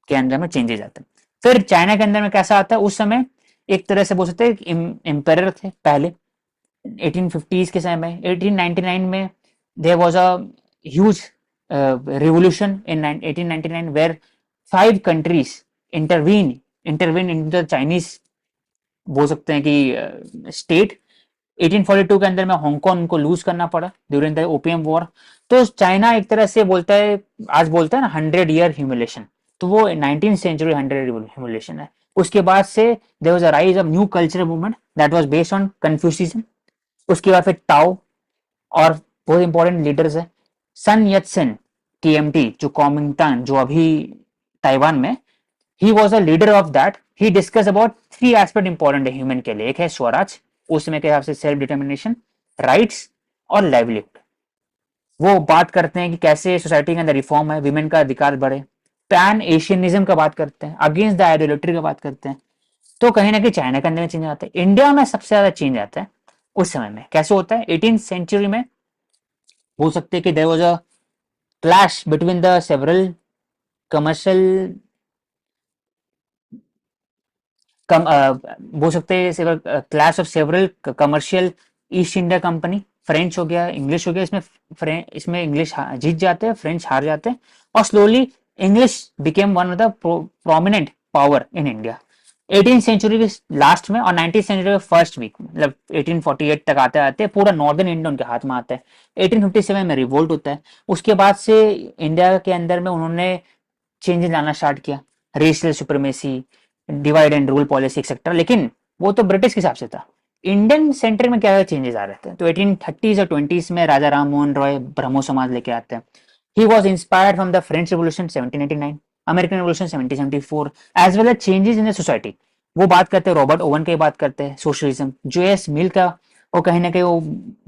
Speaker 1: के अंदर में चेंजेस आते हैं। फिर चाइना के अंदर में कैसा आता है? उस समय एक तरह से बोल सकते हैं एम्पायर थे पहले 1850s के समय में। 1899 में there was a huge revolution in 1899 where 5 countries intervene intervene in the Chinese, बोल सकते हैं कि स्टेट। 1842 के अंदर में हांगकांग को लूज करना पड़ा ड्यूरिंग द ओपियम वॉर। तो चाइना एक तरह से बोलता है, आज बोलता है ना 100 year ह्यूमिलेशन, तो वो 19th century 100 ह्यूमिलेशन है। उसके बाद से there was a rise of new cultural movement that was based on Confucianism. उसके बाद फिर टाओ और बहुत इंपॉर्टेंट लीडर्स है सन यत सेन, टीएमटी जो कॉमिंगटन जो अभी ताइवान में, ही was a leader of that. He discuss about three aspect important है ह्यूमन के लिए। एक है स्वराज, उस समय के हिसाब से सेल्फ डिटर्मिनेशन, राइट्स और लाइवलीहुड। वो बात करते हैं कि कैसे सोसाइटी के अंदर रिफॉर्म है, विमेन का अधिकार बढ़े। पैन एशियनिज्म का बात करते हैं, अगेंस्ट द आइडियोलिटी का बात करते हैं। तो कहीं ना कहीं चाइना के अंदर में चेंज आता है, इंडिया में सबसे ज्यादा चेंज आता है उस समय में। कैसे होता है? 18th सेंचुरी में हो सकते हैं कि there was a clash between the several commercial कम बोल सकते हैं class of several commercial East India company. French हो गया, इंग्लिश हो गया, इसमें इंग्लिश जीत जाते हैं, फ्रेंच हार जाते हैं, और slowly English became one of the prominent power in India 18th century के लास्ट में। और 19th सेंचुरी के फर्स्ट वीक में, मतलब 1848 तक आते आते पूरा नॉर्दर्न इंडिया उनके हाथ में आता है। 1857 में रिवोल्ट होता है। उसके बाद से इंडिया के अंदर में उन्होंने चेंजेस लाना स्टार्ट किया, racial supremacy, divide and rule policy etcetera. लेकिन वो तो ब्रिटिश के हिसाब से था। इंडियन सेंटर में क्या चेंजेस आ रहे थे? तो 1830s और 20s में राजा राम मोहन रॉय ब्रह्मो समाज लेके आते हैं। He was inspired from the French revolution 1789, American revolution 1774, as well as changes in the society. वो बात करते हैं, रॉबर्ट ओवन की बात करते हैं, सोशलिज्म, जेएस मिल का वो कहीं ना कहीं वो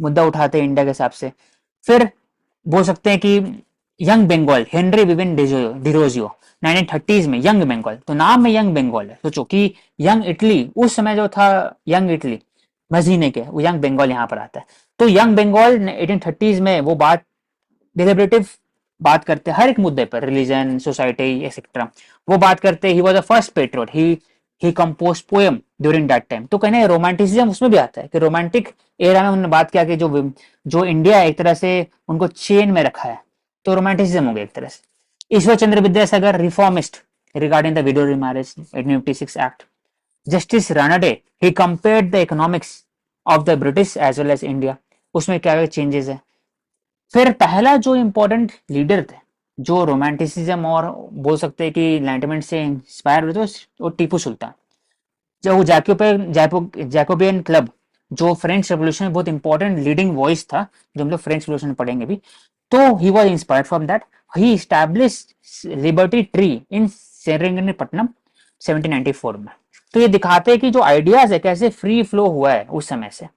Speaker 1: मुद्दा उठाते हैं इंडिया के हिसाब से। फिर बोल सकते हैं कि young Bengal, Henry Vivian Derozio 1930s में, यंग बंगाल तो नाम में यंग बंगाल है, सोचो कि यंग इटली उस समय जो था, यंग इटली मजीने के, वो यंग बंगाल यहाँ पर आता है। तो यंग बंगाल 1830s में वो बात डिलिबरेटिव बात करते हैं हर एक मुद्दे पर, रिलीजन, सोसाइटी एक्सेट्रा। वो बात करते he was the first patriot, he compose poem during that time. तो कहने रोमांटिसिज्म उसमें भी आता है कि रोमांटिक एरा में उन्होंने बात किया कि जो इंडिया एक तरह से उनको चेन में रखा है, तो रोमांटिसिज्म हो गया एक तरह से। Ishwar Chandra Vidyasagar reformist regarding the widow remarriage 1856 act. Justice Ranade, he compared the economics of the British as well as India, उसमें क्या क्या चेंजेस है। फिर पहला जो इंपॉर्टेंट लीडर थे जो रोमांटिसिज्म और बोल सकते हैं कि एनलाइटमेंट से इंस्पायर हुए थे, वो टीपू सुल्तान। जो जैकोबियन क्लब, जो फ्रेंच रेवोल्यूशन में बहुत इंपॉर्टेंट लीडिंग वॉइस था, जो हम लोग फ्रेंच रेवोल्यूशन में पढ़ेंगे भी। तो he was inspired from that. He established liberty tree in Seringapatam 1794 में। तो ये दिखाते हैं कि जो आइडियाज है कैसे फ्री फ्लो हुआ है उस समय से,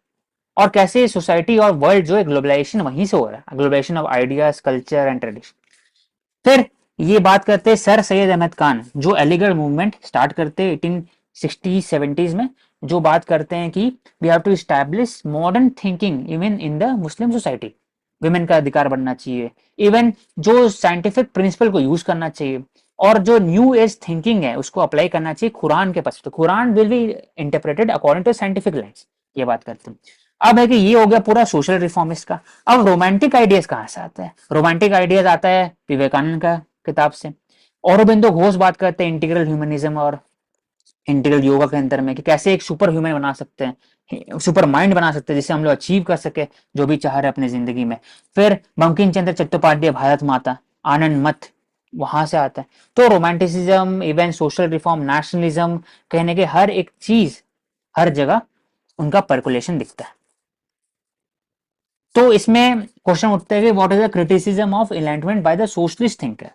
Speaker 1: और कैसे सोसाइटी और वर्ल्ड जो है ग्लोबलाइजेशन वहीं से हो रहा है, globalisation of ideas, culture and tradition. फिर ये बात करते हैं सर सैयद अहमद खान, जो अलीगढ़ मूवमेंट स्टार्ट करते हैं 1860-70s में, जो बात करते हैं कि we have to establish modern thinking even in the Muslim society. Women का अधिकार बढ़ना चाहिए, इवन जो साइंटिफिक प्रिंसिपल को यूज करना चाहिए, और जो न्यू एज थिंकिंग है उसको अप्लाई करना चाहिए कुरान के पास। तो Quran will be interpreted according to scientific lines, ये बात करते हैं। अब है कि ये हो गया पूरा सोशल रिफॉर्मिस्ट का। अब रोमांटिक आइडियाज कहाँ से आते हैं? रोमांटिक आइडियाज आता है विवेकानंद का किताब से। औरबिंदो घोष बात करते हैं इंटीग्रल ह्यूमनिज्म और इंटीग्रल योगा के अंदर में, कि कैसे एक सुपर ह्यूमन बना सकते हैं, सुपर माइंड बना सकते हैं, जिससे हम लोग अचीव कर सके जो भी चाह रहे अपनी जिंदगी में। फिर बंकिम चंद्र चट्टोपाध्याय भारत माता, आनंद मत वहां से आता है। तो romanticism, even social reform, nationalism, कहने के हर एक चीज हर जगह उनका पर्कुलेशन दिखता है। तो इसमें क्वेश्चन उठते हैं कि what is the criticism of enlightenment by the socialist thinker.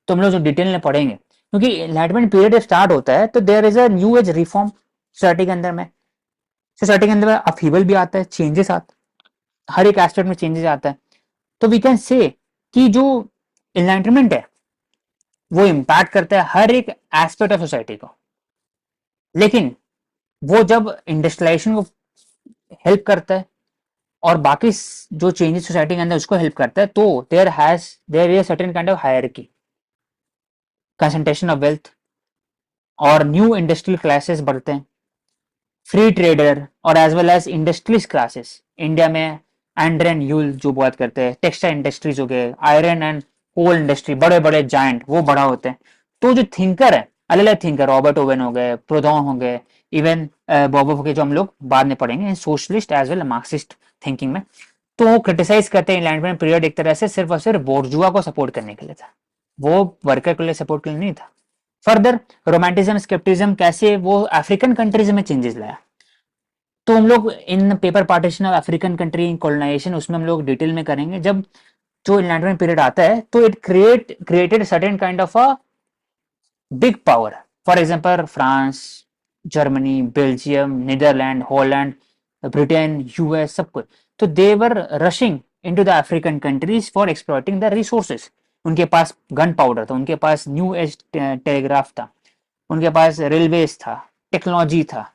Speaker 1: तो हम लोग जो डिटेल में पढ़ेंगे, क्योंकि एनलाइटमेंट पीरियड स्टार्ट होता है तो there is a new age reform society के अंदर में। सोसाइटी के अंदर अपहीवल भी आता है, चेंजेस आते, हर एक एस्पेक्ट में चेंजेस आता है। तो वी कैन से कि जो एनलाइटमेंट है वो इम्पैक्ट करता है हर एक एस्पेक्ट ऑफ सोसाइटी को। लेकिन वो जब इंडस्ट्रियलाइजेशन को हेल्प करता है और बाकी जो चेंजेस सोसाइटी के अंदर उसको हेल्प करता है, तो there is certain kind of hierarchy, concentration of wealth, और न्यू इंडस्ट्रियल क्लासेस बढ़ते हैं, फ्री ट्रेडर और as well as industrialist classes India में। एंड्रन यूल जो बात करते हैं, टेक्सटाइल इंडस्ट्रीज हो गए, आयरन एंड कोल इंडस्ट्री, बड़े बड़े जायंट वो बड़ा होते हैं। तो जो थिंकर है, अलग अलग थिंकर, रॉबर्ट ओवेन हो गए, प्रोदॉन हो गए, इवन बॉबो हो गए, जो हम लोग बाद में पढ़ेंगे, socialist as well Marxist thinking में। तो वो क्रिटिसाइज करते हैं एनलाइटमेंट पीरियड एक तरह से सिर्फ और सिर्फ बोर्जुआ को सपोर्ट करने के लिए था, वो वर्कर के लिए सपोर्ट के लिए नहीं था। फर्दर रोमांटिज्म, स्केप्टिज्म कैसे वो अफ्रीकन कंट्रीज में चेंजेस लाया। तो हम लोग in paper partition of African country colonisation, उसमें हम लोग डिटेल में करेंगे। जब जो एनलाइटमेंट पीरियड आता है तो it created certain kind of a big power For example, France, Germany, Belgium, Netherlands, Holland, Britain, US, सब कुछ. तो they were rushing into the African countries for exploiting the resources. उनके पास गन पाउडर था, उनके पास new age telegraph था, उनके पास railways था, technology था,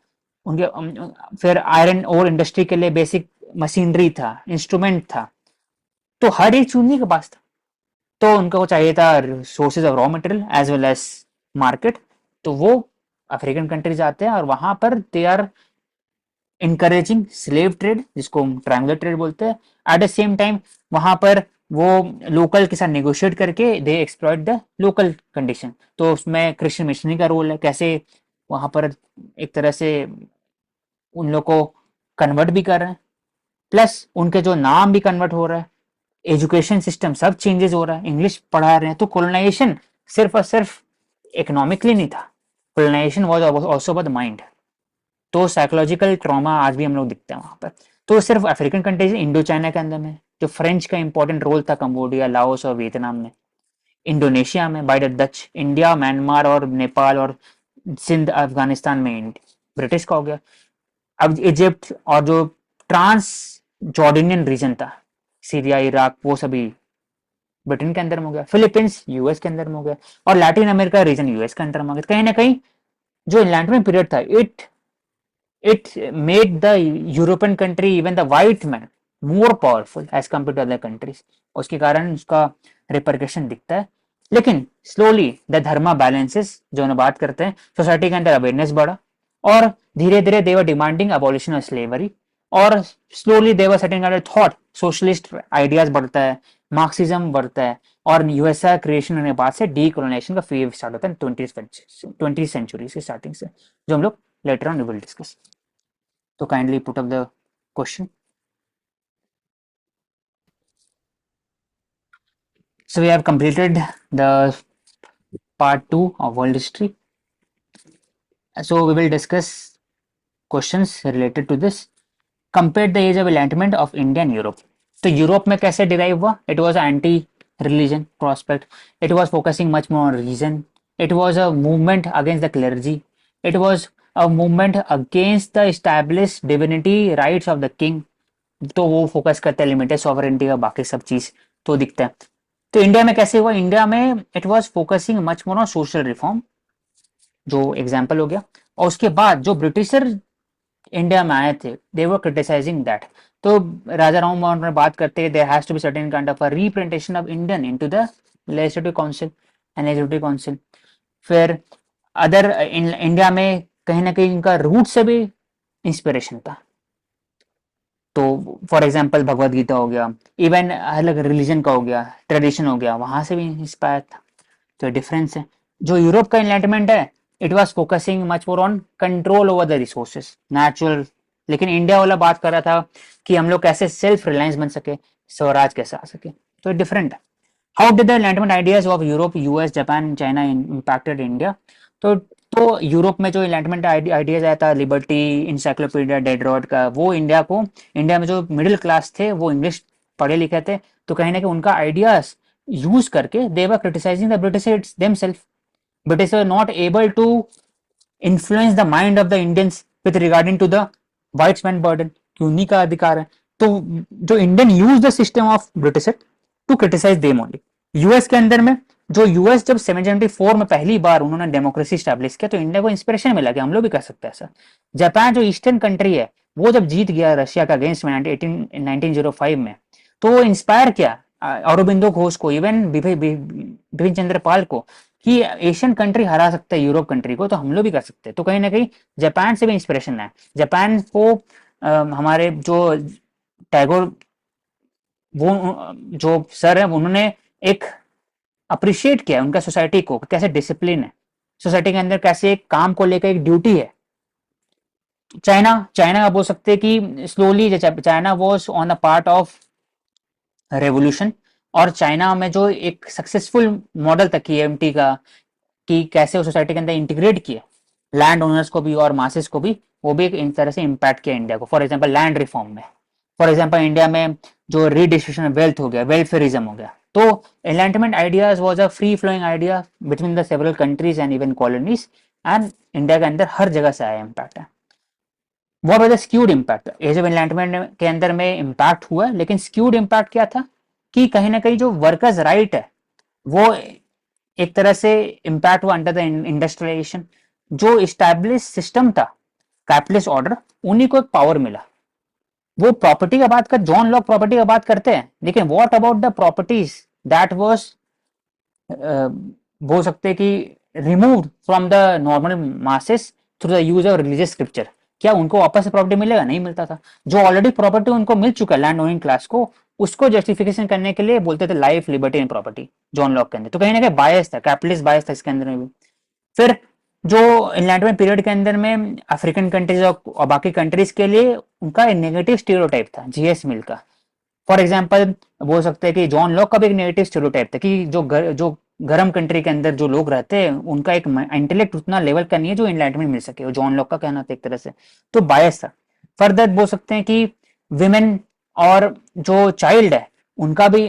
Speaker 1: उनके फिर आयरन और इंडस्ट्री के लिए बेसिक मशीनरी था, इंस्ट्रूमेंट था. तो हर एक चीज उन्हीं के पास था. तो उनको चाहिए था sources of raw material as well as market. तो वो अफ्रीकन कंट्रीज आते हैं और वहां पर they are encouraging slave trade, जिसको हम ट्रायंगुलर ट्रेड बोलते हैं. एट द सेम टाइम वहां पर वो लोकल के साथ नेगोशिएट करके दे एक्सप्लॉइट द लोकल कंडीशन. तो उसमें क्रिश्चियन मिशनरी का रोल है, कैसे वहां पर एक तरह से उन लोग को कन्वर्ट भी कर रहे हैं, प्लस उनके जो नाम भी कन्वर्ट हो रहा है, एजुकेशन सिस्टम सब चेंजेस हो रहा है, इंग्लिश पढ़ा रहे हैं. तो कोलोनाइजेशन सिर्फ और सिर्फ इकोनॉमिकली नहीं था, colonisation was also about the mind. तो साइकोलॉजिकल ट्रॉमा आज भी हम लोग दिखते हैं वहां पर. तो सिर्फ अफ्रीकन कंट्रीज, इंडो चाइना के अंदर में जो फ्रेंच का इंपॉर्टेंट रोल था, कंबोडिया, लाओस और वियतनाम में, इंडोनेशिया में by the Dutch, India, Myanmar और नेपाल और सिंध अफगानिस्तान में ब्रिटिश का हो गया. अब इजिप्ट और जो ट्रांस जॉर्डिनियन रीजन था, सीरिया, इराक, वो सभी ब्रिटेन के अंदर में हो गया. फिलीपींस यूएस के अंदर में हो गया. और लैटिन अमेरिका रीजन यूएस के अंदर में हो गया. कहीं ना कहीं जो एनलाइटमेंट पीरियड था, it made the European country, even the white man, more powerful as compared to other countries. उसके कारण उसका रिपरकशन दिखता है. लेकिन स्लोली द धर्मा बैलेंसेस जो हम बात करते हैं, सोसाइटी के अंदर अवेयरनेस बढ़ा और धीरे धीरे they were demanding abolition of slavery. और स्लोली देवर सेटिंग थॉट, सोशलिस्ट आइडियाज बढ़ता है, मार्क्सिज्म बढ़ता है. और यूएसआर क्रिएशन होने के बाद से डीकोलोनाइजेशन का फेज स्टार्ट होता है 20th सेंचुरी से स्टार्टिंग से, जो हम लोग later on we will discuss. So kindly put up the question. So we have completed the part 2 of world history. So we will discuss questions related to this. Compare the age of enlightenment of India and Europe. तो Europe में कैसे derive हुआ? It was anti religion prospect. It was focusing much more on reason. It was a movement against the clergy. It was a movement against the established divinity rights of the king. तो वो focus करते हैं limited sovereignty का, बाकी सब चीज तो दिखता है. तो इंडिया में कैसे हुआ? इंडिया में it was focusing much more on social reform, जो एग्जांपल हो गया. और उसके बाद जो ब्रिटिशर इंडिया में आए थे, दे वर क्रिटिसाइजिंग दैट. तो राजा राम मोहन में बात करते हैं, there has to be certain kind of a representation of Indian into the legislative council and executive council. फिर अदर इंडिया में कहीं ना कहीं इनका रूट से भी इंस्पिरेशन था. तो फॉर एग्जांपल भगवत गीता हो गया, इवन अलग रिलीजन का हो गया, ट्रेडिशन हो गया, वहां से भी इंस्पायर था. तो डिफरेंस है. जो यूरोप का एनलाइटमेंट है, it was focusing much more on control over the resources, natural. लेकिन इंडिया वाला बात कर रहा था कि हम लोग कैसे सेल्फ रिलायंस बन सके, स्वराज कैसे आ सके. तो डिफरेंट है. How did the enlightenment ideas of Europe, US, Japan, China impacted India? तो यूरोप में जो एनलाइटमेंट आइडियाज आया था, लिबर्टी, इंसाइक्लोपीडिया डेड्रॉट का, वो इंडिया में जो मिडिल क्लास थे, वो इंग्लिश पढ़े लिखे थे, तो कहीं ना कहीं उनका आइडियाज यूज करके they were criticising the British themselves. British were not able to influence the mind of the Indians with regarding to the whites man burden, कि उन्हीं का अधिकार है. तो जो Indian use the system of British to criticise them only. US के अंदर में जो यूएस जब 774 में पहली बार उन्होंने डेमोक्रेसी स्टैब्लिश किया, तो इंडिया को इंस्पिरेशन मिला कि हम लोग भी कर सकते हैं ऐसा. जापान जो ईस्टर्न कंट्री है, वो जब जीत गया रशिया का अगेंस्ट में 1905 में, तो वो इंस्पायर किया अरबिंदो घोष को, इवन बिपिन चंद्र पाल को, कि एशियन कंट्री हरा सकता है यूरोप कंट्री को, तो हम लोग भी कर सकते हैं. तो कहीं ना कहीं जापान से भी इंस्पिरेशन है. जापान को हमारे जो टैगोर, वो जो सर है, उन्होंने एक अप्रिशिएट किया उनका सोसाइटी को, कैसे डिसिप्लिन है सोसाइटी के अंदर, कैसे एक काम को लेकर एक ड्यूटी है. चाइना का बोल सकते हैं कि slowly China was on the part of revolution. और चाइना में जो एक सक्सेसफुल मॉडल था KMT का, कि कैसे सोसाइटी के अंदर इंटीग्रेट किया लैंड ओनर्स को भी और मासेस को भी, वो भी एक तरह से इम्पैक्ट किया इंडिया को. फॉर एग्जाम्पल लैंड रिफॉर्म में, फॉर एग्जाम्पल इंडिया में जो रीडिस्ट्रीब्यूशन वेल्थ हो गया, वेलफेयरिज्म हो गया. तो enlightenment ideas was a free flowing idea between the several countries and even colonies, and India के अंदर हर जगह से आया इम्पैक्ट है। What was the skewed impact? Age of enlightenment के अंदर में इम्पैक्ट हुआ, लेकिन स्क्यूड इम्पैक्ट क्या था कि कहीं ना कहीं जो वर्कर्स राइट है वो एक तरह से इम्पैक्ट हुआ अंडर द इंडस्ट्रियलाइजेशन। जो इस्टेब्लिश सिस्टम था, कैपिटलिस्ट ऑर्डर, उन्हीं को एक पावर मिला। वो प्रॉपर्टी का बात कर, जॉन लॉक प्रॉपर्टी का बात करते हैं, लेकिन what about the properties that was बोल सकते हैं कि removed from the normal masses through the use of religious scripture? क्या उनको वापस से प्रॉपर्टी मिलेगा? नहीं मिलता था। जो ऑलरेडी प्रॉपर्टी उनको मिल चुका है लैंड ओनिंग क्लास को, उसको जस्टिफिकेशन करने के लिए बोलते थे life, liberty and property, John Locke के अंदर। तो कहीं ना कहीं बायस था, कैपिटलिस्ट बायस था इसके अंदर में भी। फिर जो एनलाइटमेंट पीरियड के अंदर में अफ्रीकन कंट्रीज और बाकी कंट्रीज के लिए उनका नेगेटिव स्टीरियोटाइप था जीएस मिल का। फॉर एग्जाम्पल बोल सकते हैं कि जॉन लॉक का भी एक नेगेटिव स्टीरियोटाइप था कि जो गर्म कंट्री के अंदर जो लोग रहते हैं उनका एक इंटेलेक्ट उतना लेवल का नहीं है जो एनलाइटमेंट मिल सके, जॉन लॉक का कहना था एक तरह से। तो बायस था। फर्दर बोल सकते हैं कि विमेन और जो चाइल्ड है उनका भी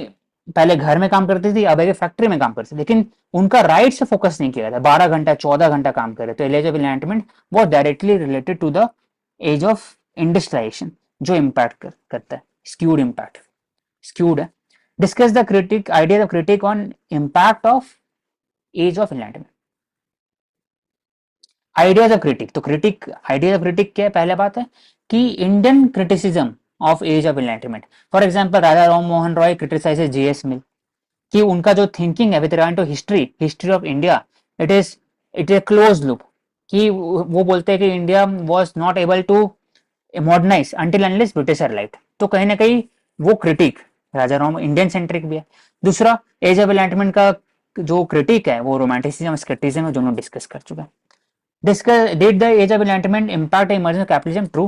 Speaker 1: पहले घर में काम करती थी, अब एक फैक्ट्री में काम करती थी, लेकिन उनका राइट से फोकस नहीं किया था। 12 घंटा 14 घंटा काम करे। तो एज ऑफ एनलाइटमेंट वो directly related to the age of industrialization जो इम्पैक्ट करता है, स्क्यूड इम्पैक्ट, skewed है। Discuss the critic idea of critic on impact of age of enlightenment। Ideas of critic, तो क्रिटिक, आइडिया ऑफ क्रिटिक क्या है? पहले बात है कि Indian criticism of age of enlightenment. For example Raja Ram Mohan Roy criticises GS Mill कि उनका जो थिंकिंग है with regard to history, history of India, it is close loop. कि वो बोलते हैं कि India was not able to modernise until unless British light. तो कहीं ना कहीं वो क्रिटिक राजा राम इंडियन सेंट्रिक भी है। दूसरा, एज ऑफ एनलाइटमेंट का जो क्रिटिक है वो रोमांटिसिज्म स्केप्टिसिज्म है, दोनों डिस्कस कर चुके हैं। Discuss did the age of enlightenment impact emergence of capitalism? True.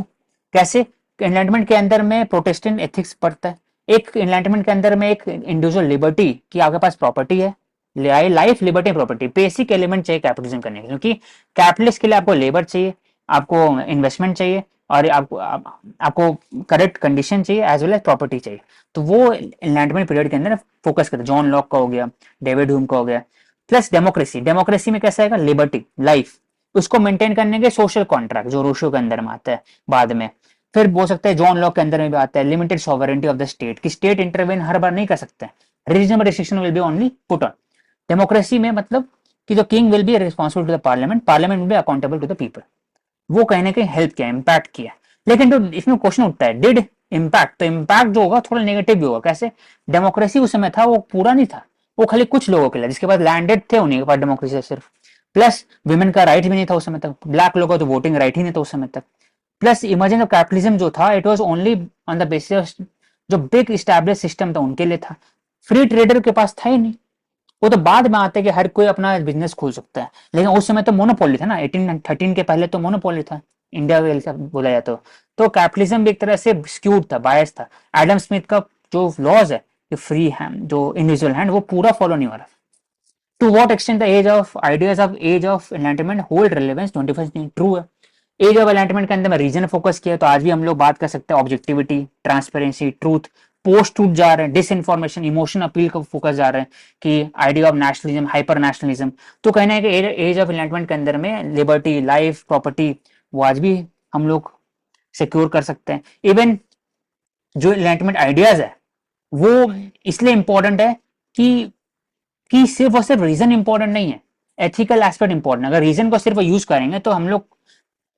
Speaker 1: कैसे? एनलाइटमेंट के अंदर में प्रोटेस्टेंट एथिक्स पढ़ता है। एक एनलाइटमेंट के अंदर में एक इंडिविजुअल लिबर्टी कि आपके पास प्रॉपर्टी है, life, liberty, property, basic element चाहिए कैपिटलिज्म करने के, क्योंकि कैपिटलिस्ट के लिए आपको लेबर चाहिए, आपको इन्वेस्टमेंट चाहिए, और आपको करेक्ट कंडीशन चाहिए, एज वेल एज प्रॉपर्टी चाहिए। तो वो एनलाइटमेंट पीरियड के अंदर फोकस करते हैं। जॉन लॉक का हो गया, डेविड ह्यूम का हो गया। प्लस डेमोक्रेसी, डेमोक्रेसी में कैसा आएगा? लिबर्टी, लाइफ, उसको मेंटेन करने के सोशल कॉन्ट्रैक्ट जो रूशो के अंदर में आता है बाद में। फिर बोल सकते हैं जॉन लॉक के अंदर में भी आता है limited sovereignty of the state, कि स्टेट इंटरवेन हर बार नहीं कर सकते, reasonable restriction will be only put on. Democracy में मतलब कि जो king will be responsible to the parliament, parliament will be accountable to the people. वो कहीं ना कहीं हेल्प किया, इम्पैक्ट किया। लेकिन तो इसमें क्वेश्चन उठता है, डिड इम्पैक्ट, तो इम्पैक्ट जो होगा थोड़ा नेगेटिव भी होगा। कैसे? डेमोक्रेसी उस समय था वो पूरा नहीं था, वो खाली कुछ लोगों के लिए जिसके पास लैंडेड थे उन्हीं के पास डेमोक्रेसी सिर्फ। प्लस विमेन का राइट भी नहीं था उस समय तक, ब्लैक लोगों का तो वोटिंग राइट ही नहीं था उस समय तक। प्लस इमर्जेंस ऑफ कैपिटलिज्म जो था it was only on the basis जो बिग स्टैब्लिश सिस्टम था उनके लिए था, फ्री ट्रेडर के पास था ही नहीं। वो तो बाद में आते कि हर कोई अपना बिजनेस खोल सकता है, लेकिन उस समय तो मोनोपोली था ना, 1813 के पहले तो मोनोपोली था इंडिया के बोला जाए तो कैपिटलिज्म भी एक तरह से स्क्यूड था, बायस था। एडम स्मिथ का जो लॉज है, फ्री हैंड, जो इंडिविजुअल हैंड, वो पूरा फॉलो नहीं हो रहा। To what extent the age of ideas of age of enlightenment hold relevance 21st century? True है। एज ऑफ एनलाइटमेंट के अंदर में रीजन फोकस किया, तो आज भी हम लोग बात कर सकते हैं objectivity, transparency, truth. Post truth जा रहे हैं, डिसइंफॉर्मेशन, इमोशन अपील का फोकस जा रहे हैं, कि idea of nationalism, hyper nationalism. तो कहना है कि एज ऑफ एनलाइटमेंट के अंदर में लिबर्टी, लाइफ, प्रॉपर्टी, वो आज भी हम लोग सिक्योर कर सकते हैं। इवन जो एनलाइटमेंट आइडियाज है वो इसलिए इंपॉर्टेंट है कि सिर्फ और सिर्फ रीजन इंपॉर्टेंट नहीं है, एथिकल एस्पेक्ट इंपॉर्टेंट। अगर रीजन को सिर्फ यूज करेंगे तो हम लोग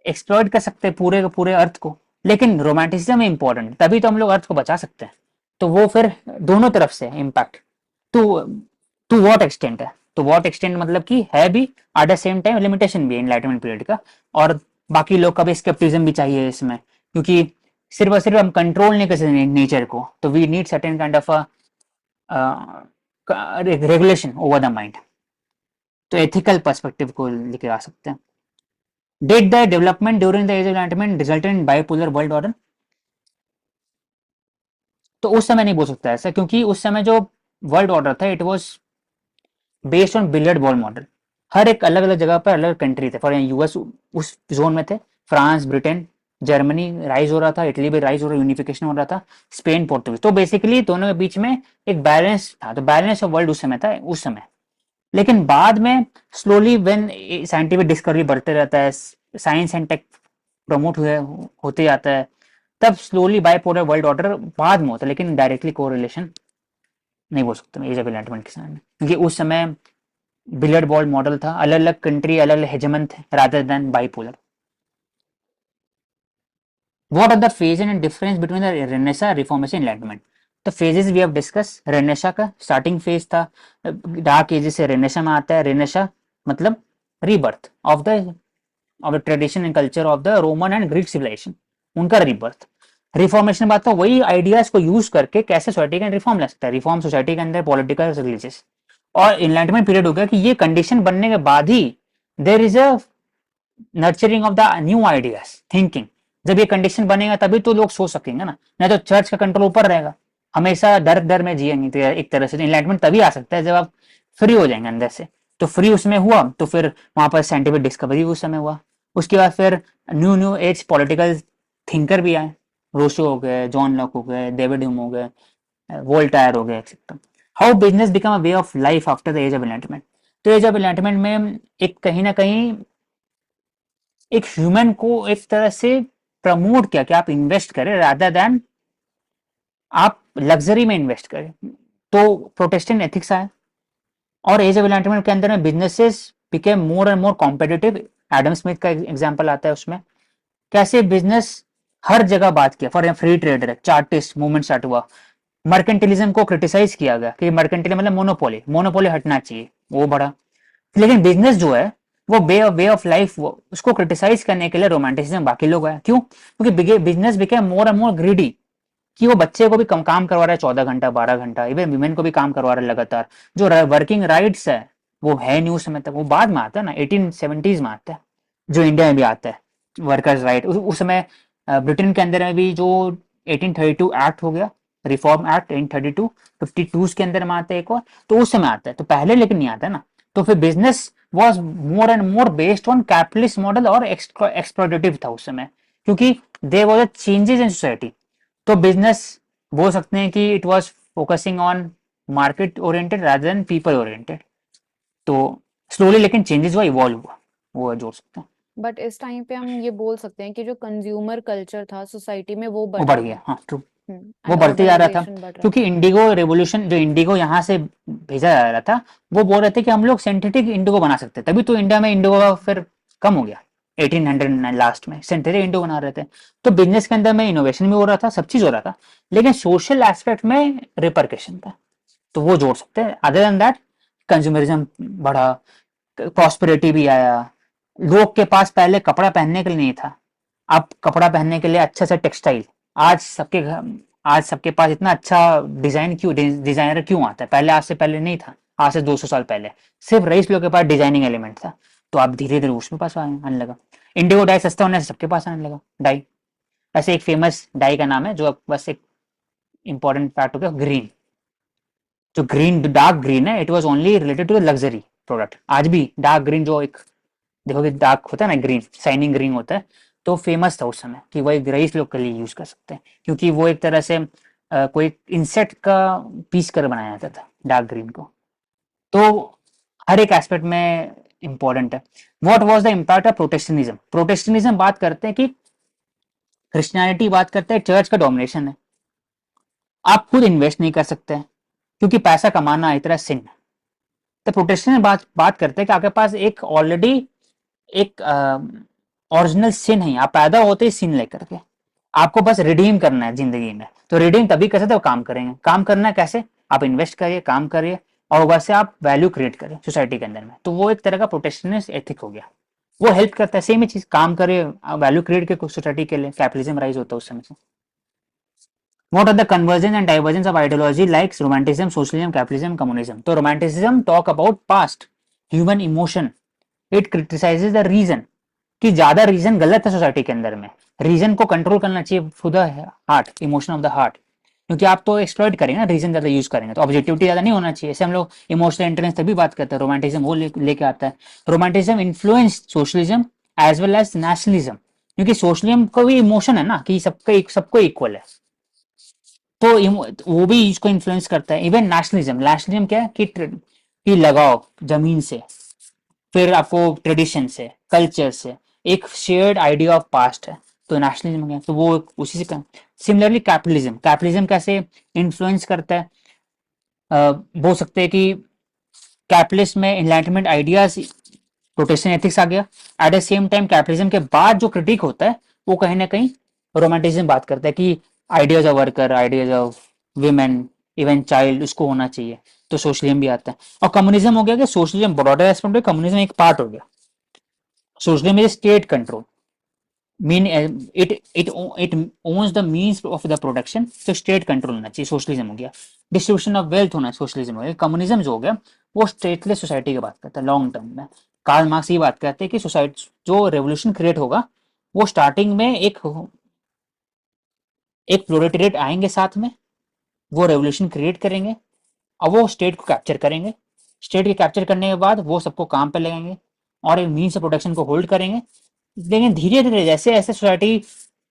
Speaker 1: एक्सप्लॉइट कर सकते हैं पूरे के पूरे अर्थ को, लेकिन रोमांटिसिज्म इंपॉर्टेंट, तभी तो हम लोग अर्थ को बचा सकते हैं। तो वो फिर दोनों तरफ से impact. To to what extent है, तो व्हाट एक्सटेंट मतलब कि है भी, at the same time limitation भी है एनलाइटमेंट पीरियड का। और बाकी लोग का भी स्केप्टिज्म भी चाहिए इसमें, क्योंकि सिर्फ और सिर्फ हम कंट्रोल नहीं कर सकते नेचर को, तो we need certain kind of regulation over the mind. तो एथिकल पर्सपेक्टिव को लेके आ सकते हैं। Did the development during the age of enlightenment resulted in bipolar world order? तो उस समय नहीं बोल सकता ऐसा, क्योंकि उस समय जो वर्ल्ड ऑर्डर था it was based on billiard ball model. हर एक अलग अलग जगह पर अलग कंट्री थे। फॉर यूएस उस जोन में थे, फ्रांस, ब्रिटेन, जर्मनी राइज हो रहा था, इटली भी राइज हो रहा, यूनिफिकेशन हो रहा था, स्पेन, पोर्तुगीज। तो बेसिकली दोनों के बीच में एक बैलेंस था, तो बैलेंस ऑफ वर्ल्ड उस समय था उस समय। लेकिन बाद में स्लोली व्हेन साइंटिफिक डिस्कवरी बढ़ते रहता है, साइंस एंड टेक प्रमोट हुए होते जाता है, तब स्लोली बाइपोलर वर्ल्ड ऑर्डर बाद में होता है, लेकिन डायरेक्टली कोरिलेशन नहीं बोल सकते एज ऑफ एनलाइटमेंट के सामने, क्योंकि उस समय बिलियर्ड बॉल मॉडल था, अलग अलग कंट्री अलग अलग हेजमन थे rather than bipolar. What are the phases and difference between the Renaissance, Reformation, Enlightenment? तो phases we have discussed. Renaissance का starting phase था, डार्क एजेस से Renaissance में आता है. Renaissance मतलब rebirth of the tradition and culture of the Roman and Greek civilization, उनका rebirth. Reformation बात तो वही आइडियाज को यूज करके कैसे सोसाइटी का रिफॉर्म ला सकता है, रिफॉर्म सोसाइटी के अंदर पॉलिटिकल रिलीजियस. और इनलाइटमेंट पीरियड हो गया कि ये कंडीशन बनने के बाद ही there is a nurturing of the new ideas thinking. जब ये कंडीशन बनेगा तभी तो लोग सोच सकेंगे ना, नहीं तो चर्च का कंट्रोल ऊपर रहेगा, हमेशा डर डर में जिएंगे. तो एक तरह से इनलाइटमेंट तभी आ सकता है जब आप फ्री हो जाएंगे अंदर से. तो फ्री उसमें हुआ तो फिर वहां पर साइंटिफिक डिस्कवरी उस समय हुआ. उसके बाद फिर new new age political thinker भी आए, रोशो हो गए, जॉन लॉक हो गए, डेविड ह्यूम हो गए, वोल्टायर हो गए etcetera. How business become a way of life after the age of enlightenment. तो एज ऑफ एनलाइटमेंट में एक कहीं ना कहीं एक ह्यूमन को एक तरह से प्रमोट किया कि आप इन्वेस्ट करें रादर देन आप लग्जरी में इन्वेस्ट करें. तो प्रोटेस्टेंट एथिक्स आए और एज ऑफ एनलाइटमेंट के अंदर में businesses became more and more competitive. Adam Smith का एग्जांपल आता है उसमें, कैसे बिजनेस हर जगह बात किया. For free trader chartist movement start हुआ. मर्केंटिलिज्म को क्रिटिसाइज किया गया कि मर्केंटिलिज्म मतलब मोनोपोली, मोनोपोली हटना चाहिए, वो बढ़ा. लेकिन बिजनेस जो है वो वे ऑफ लाइफ, उसको क्रिटिसाइज करने के लिए रोमांटिसिज्म बाकी लोग आए. क्यों? क्योंकि business became more and more greedy, कि वो बच्चे को भी कम काम करवा रहा है 14 घंटा 12 घंटा, इवन विमेन को भी काम करवा रहा है लगातार. जो वर्किंग राइट्स है वो है नहीं उस समय तक, वो बाद में आता है ना, 1870s में आता है, जो इंडिया में भी आता है वर्कर्स राइट. उस समय ब्रिटेन के अंदर में भी जो 1832 एक्ट हो गया, रिफॉर्म एक्ट 1832, 52 के अंदर में आता है एक और, तो उस समय आता है. तो पहले लेकिन नहीं आता है ना. तो फिर business was more and more based on capitalist model और एक्सप्लॉइटेटिव था उस समय, क्योंकि there was a changes in society. तो बिजनेस बोल सकते हैं कि it was focusing on market oriented rather than people oriented. तो स्लोली लेकिन चेंजेस हुआ, इवॉल्व हुआ, वो जोड़ सकते हैं.
Speaker 2: बट इस टाइम पे हम ये बोल सकते हैं कि जो कंज्यूमर कल्चर था सोसाइटी में वो
Speaker 1: वो
Speaker 2: बढ़
Speaker 1: बढ़
Speaker 2: रहा
Speaker 1: गया,
Speaker 2: था.
Speaker 1: हाँ ट्रू. वो
Speaker 2: एंड
Speaker 1: बढ़ते जा रहा था
Speaker 2: अर्बनाइजेशन बढ़ रहा
Speaker 1: क्योंकि
Speaker 2: था.
Speaker 1: इंडिगो रेवोल्यूशन, जो इंडिगो यहाँ से भेजा जा रहा था, वो बोल रहे थे कि हम लोग सिंथेटिक इंडिगो बना सकते हैं. तभी तो इंडिया में इंडिगो का फिर कम हो गया 1800 लास्ट में, सिंथेटिक इंडिगो बना रहे थे. तो बिजनेस के अंदर में इनोवेशन भी हो रहा था, सब चीज हो रहा था, लेकिन सोशल एस्पेक्ट में रिपरकेशन था. तो वो जोड़ सकते हैं. अदर देन दैट कंज्यूमरिज्म बढ़ा, प्रॉस्पेरिटी भी आया. लोग के पास पहले कपड़ा पहनने के लिए नहीं था, अब कपड़ा पहनने के लिए अच्छा सा टेक्सटाइल. आज सबके घर, आज सबके पास इतना अच्छा डिजाइन क्यों, डिजाइनर क्यों आता है? पहले, आज से पहले नहीं था, आज से 200 साल पहले सिर्फ रईस लोग के पास डिजाइनिंग एलिमेंट था. तो अब धीरे धीरे उसमें पास आने लगा. इंडिगो डाई सस्ता होने से सबके पास आने लगा डाई. ऐसे एक फेमस डाई का नाम है जो बस एक इंपॉर्टेंट फैक्ट हो गया, ग्रीन. जो ग्रीन, डार्क ग्रीन है, it was only related to luxury product. आज भी डार्क ग्रीन जो एक देखोगे डार्क होता है ना, ग्रीन शाइनिंग ग्रीन होता है, तो फेमस था उस समय कि वही रईस लोग के लिए यूज कर सकते हैं, क्योंकि वो एक तरह से कोई इंसेक्ट का पीस कर बनाया जाता था डार्क ग्रीन को. तो हर एक एस्पेक्ट में इंपॉर्टेंट है. What was the impact of Protestantism. Protestantism बात करते हैं कि क्रिश्चियनिटी बात करते हैं चर्च का डोमिनेशन है, आप खुद इन्वेस्ट नहीं कर सकते हैं क्योंकि पैसा कमाना इतना सिन है. तो प्रोटेस्टेंट बात करते हैं कि आपके पास एक ऑलरेडी एक ओरिजिनल सिन है, आप पैदा होते ही सिन लेकर के, आपको बस रिडीम करना है जिंदगी में. तो रिडीम तभी कर सकते हो, काम करेंगे. काम करना है कैसे? आप इन्वेस्ट करिए, काम करिए, और वैसे आप वैल्यू क्रिएट करें सोसाइटी के अंदर में. तो वो एक तरह का प्रोटेक्शनिस्ट एथिक हो गया, वो हेल्प करता है. सेम ही चीज, काम करे, वैल्यू क्रिएट के सोसाइटी के लिए. कैपिटलिज्म राइज होता है उस समय से. What are the convergence and divergence of ideology like romanticism, socialism, capitalism, communism? तो romanticism talk about past human emotion. It criticizes the reason, कि ज्यादा रीजन गलत है सोसाइटी के अंदर में. रीजन को कंट्रोल करना चाहिए through the heart, emotion of the heart, क्योंकि आप तो एक्सप्लॉइट करेंगे ना, रीजन ज्यादा यूज करेंगे तो ऑब्जेक्टिविटी ज्यादा नहीं होना चाहिए. ऐसे हम लोग इमोशनल इंटेलिजेंस तभी बात करते हैं. रोमांटिज्म वो लेके आता है. Romanticism influence socialism as well as nationalism, क्योंकि सोशलिज्म का भी इमोशन है ना कि सबको इक्वल है, तो वो भी इसको इन्फ्लुएंस करता है. इवन नेशनलिज्म, नेशनलिज्म क्या है कि कि लगाव जमीन से, फिर आपको ट्रेडिशन से, कल्चर से, एक शेयर्ड आइडिया ऑफ पास्ट है, तो नेशनलिज्म हो गया, तो वो उसी से। सिमिलरली कैपिटलिज्म, कैपिटलिज्म कैसे इन्फ्लुएंस करता है, बोल सकते हैं कि कैपिटलिस्ट में एनलाइटमेंट आइडियाज, प्रोटेस्टेंट एथिक्स आ गया। Eight the same time capitalism के बाद जो क्रिटिक होता है वो कहीं ना कहीं रोमांटिज्म बात करता है कि ideas of worker, ideas of women, even child, उसको होना चाहिए। तो सोशलिज्म भी आता है। और कम्युनिज्म हो गया कि सोशलिज्म ब्रॉडर एस्पेक्ट में कम्युनिज्म एक पार्ट हो गया। Socialism is state control, mean it owns the means of the production, तो स्टेट कंट्रोल होना चाहिए, सोशलिज्म हो गया। डिस्ट्रीब्यूशन ऑफ वेल्थ होना, सोशलिज्म हो गया। कम्युनिज्म जो हो गया वो स्टेटलेस सोसाइटी की बात करता है लॉन्ग टर्म में। कार्ल मार्क्स ये बात करते हैं कि सोसाइटी जो रेवोल्यूशन क्रिएट होगा वो स्टार्टिंग में एक प्रोलेटेरिएट आएंगे साथ में, वो रेवोल्यूशन क्रिएट करेंगे और वो स्टेट को कैप्चर करेंगे। स्टेट के कैप्चर करने के बाद वो सबको काम पे लगाएंगे और एक मीन्स ऑफ प्रोडक्शन को होल्ड करेंगे। लेकिन धीरे धीरे जैसे ऐसे सोसाइटी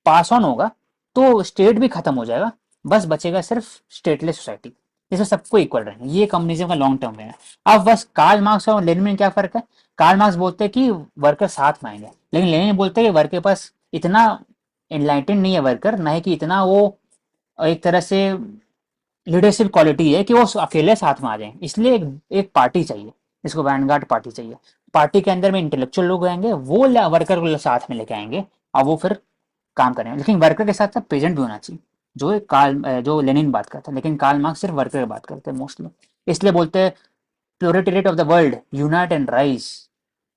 Speaker 1: पास ऑन होगा तो स्टेट भी खत्म हो जाएगा, बस बचेगा सिर्फ स्टेटलेस सोसाइटी जिसमें सबको इक्वल रहेंगे। ये कम्युनिज्म का लॉन्ग टर्म है। अब बस कार्ल मार्क्स और लेनिन में क्या फर्क है? कार्ल मार्क्स बोलते हैं कि वर्कर साथ में आएंगे, लेकिन लेनिन बोलते हैं कि वर्कर के पास इतना एनलाइटेंड नहीं है वर्कर, ना है कि इतना वो एक तरह से लीडरशिप क्वालिटी है कि वो अकेले साथ में आ जाएं, इसलिए एक पार्टी चाहिए, इसको वैनगार्ड पार्टी चाहिए। पार्टी के अंदर में इंटेलेक्चुअल लोग आएंगे, वो वर्कर को साथ में लेके आएंगे और वो फिर काम करेंगे। लेकिन वर्कर के साथ साथ पेजेंट भी होना चाहिए, जो लेनिन बात करता है। लेकिन कार्ल मार्क्स सिर्फ वर्कर की बात करते हैं मोस्टली, इसलिए बोलते हैं proletariat of the world unite and rise.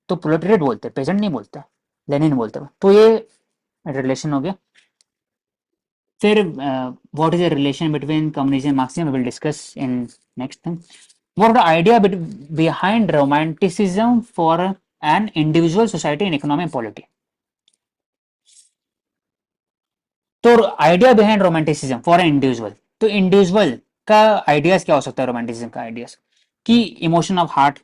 Speaker 1: तो प्रोलेटेरिएट बोलते हैं, पेजेंट नहीं बोलते, लेनिन बोलते हैं। तो ये रिलेशन हो गया। फिर what is the relation between communism Marxism, we will discuss in next thing. What are the idea behind romanticism for an individual society in economy and polity. तो idea behind romanticism for an individual, तो individual का ideas क्या हो सकता है romanticism का ideas? कि emotion of heart,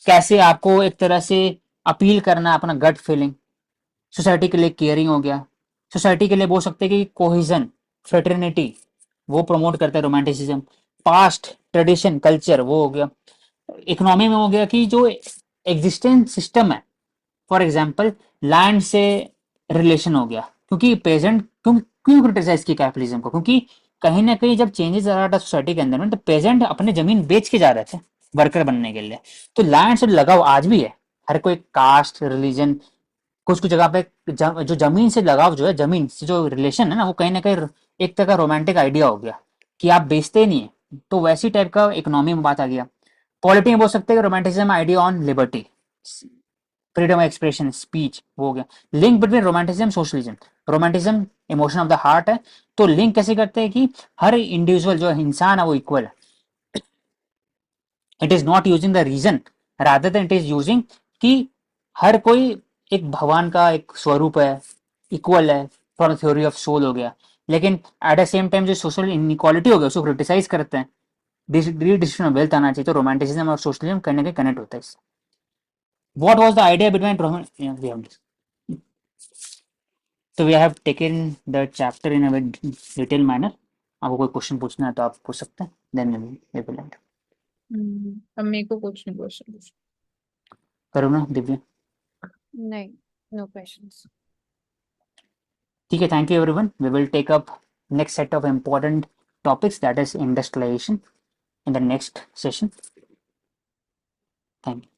Speaker 1: कैसे आपको एक तरह से अपील करना अपना गट फीलिंग। सोसाइटी के लिए केयरिंग हो गया, सोसाइटी के लिए बोल सकते हैं कि कोहिजन, फ्रेटर्निटी, वो प्रमोट करता है रोमांटिसिज्म। पास्ट ट्रेडिशन कल्चर वो हो गया। इकोनॉमी में हो गया कि जो एग्जिस्टेंस सिस्टम है, फॉर एग्जाम्पल लैंड से रिलेशन हो गया। क्योंकि पेजेंट क्यों क्रिटिसाइज किया कैपिटलिज्म को? क्योंकि कहीं ना कहीं जब चेंजेस आ रहा था सोसाइटी के अंदर में, तो पेजेंट अपने जमीन बेच के जा रहे थे वर्कर बनने के लिए। तो लैंड से लगाव आज भी है। हर कोई कास्ट रिलीजन, कुछ कुछ जगह पे जो जमीन से लगाव, जो है जमीन से जो रिलेशन है ना, वो कहीं ना कहीं एक तरह का रोमांटिक आइडिया हो गया कि आप बेचते नहीं है। तो वैसी टाइप का इकोनॉमी में बात आ गया। पॉलिटी में बोल सकते हैं कि romanticism idea on liberty, freedom of expression, speech, वो हो गया। Link between romanticism socialism, romanticism emotion of the heart है। तो लिंक कैसे करते हैं कि हर इंडिविजुअल जो इंसान है वो इक्वल है। It is not using the reason rather than it is using कि हर कोई एक भगवान का एक स्वरूप है, इक्वल है, फॉर थ्योरी ऑफ सोल हो गया। लेकिन एट द सेम टाइम जो सोशल इनइक्वालिटी हो गया उसको क्रिटिसाइज करते हैं। डिस्ट्रीब्यूशन ऑफ वेल्थ आना चाहिए। तो रोमांटिसिज्म और सोशलिज्म कहीं ना कहीं कनेक्ट होता है इससे। What was the idea between, तो we have taken the chapter in a detail manner. आपको कोई क्वेश्चन पूछना है तो आप पूछ सकते हैं, देन वी विल एंड।
Speaker 3: अब मेरे को कुछ नहीं क्वेश्चन।
Speaker 1: करो ना दिव्या।
Speaker 2: नहीं, नो क्वेश्चंस।
Speaker 1: ठीक है, thank you everyone. We will take up next set of important topics, that is industrialization, in the next session. Thank you.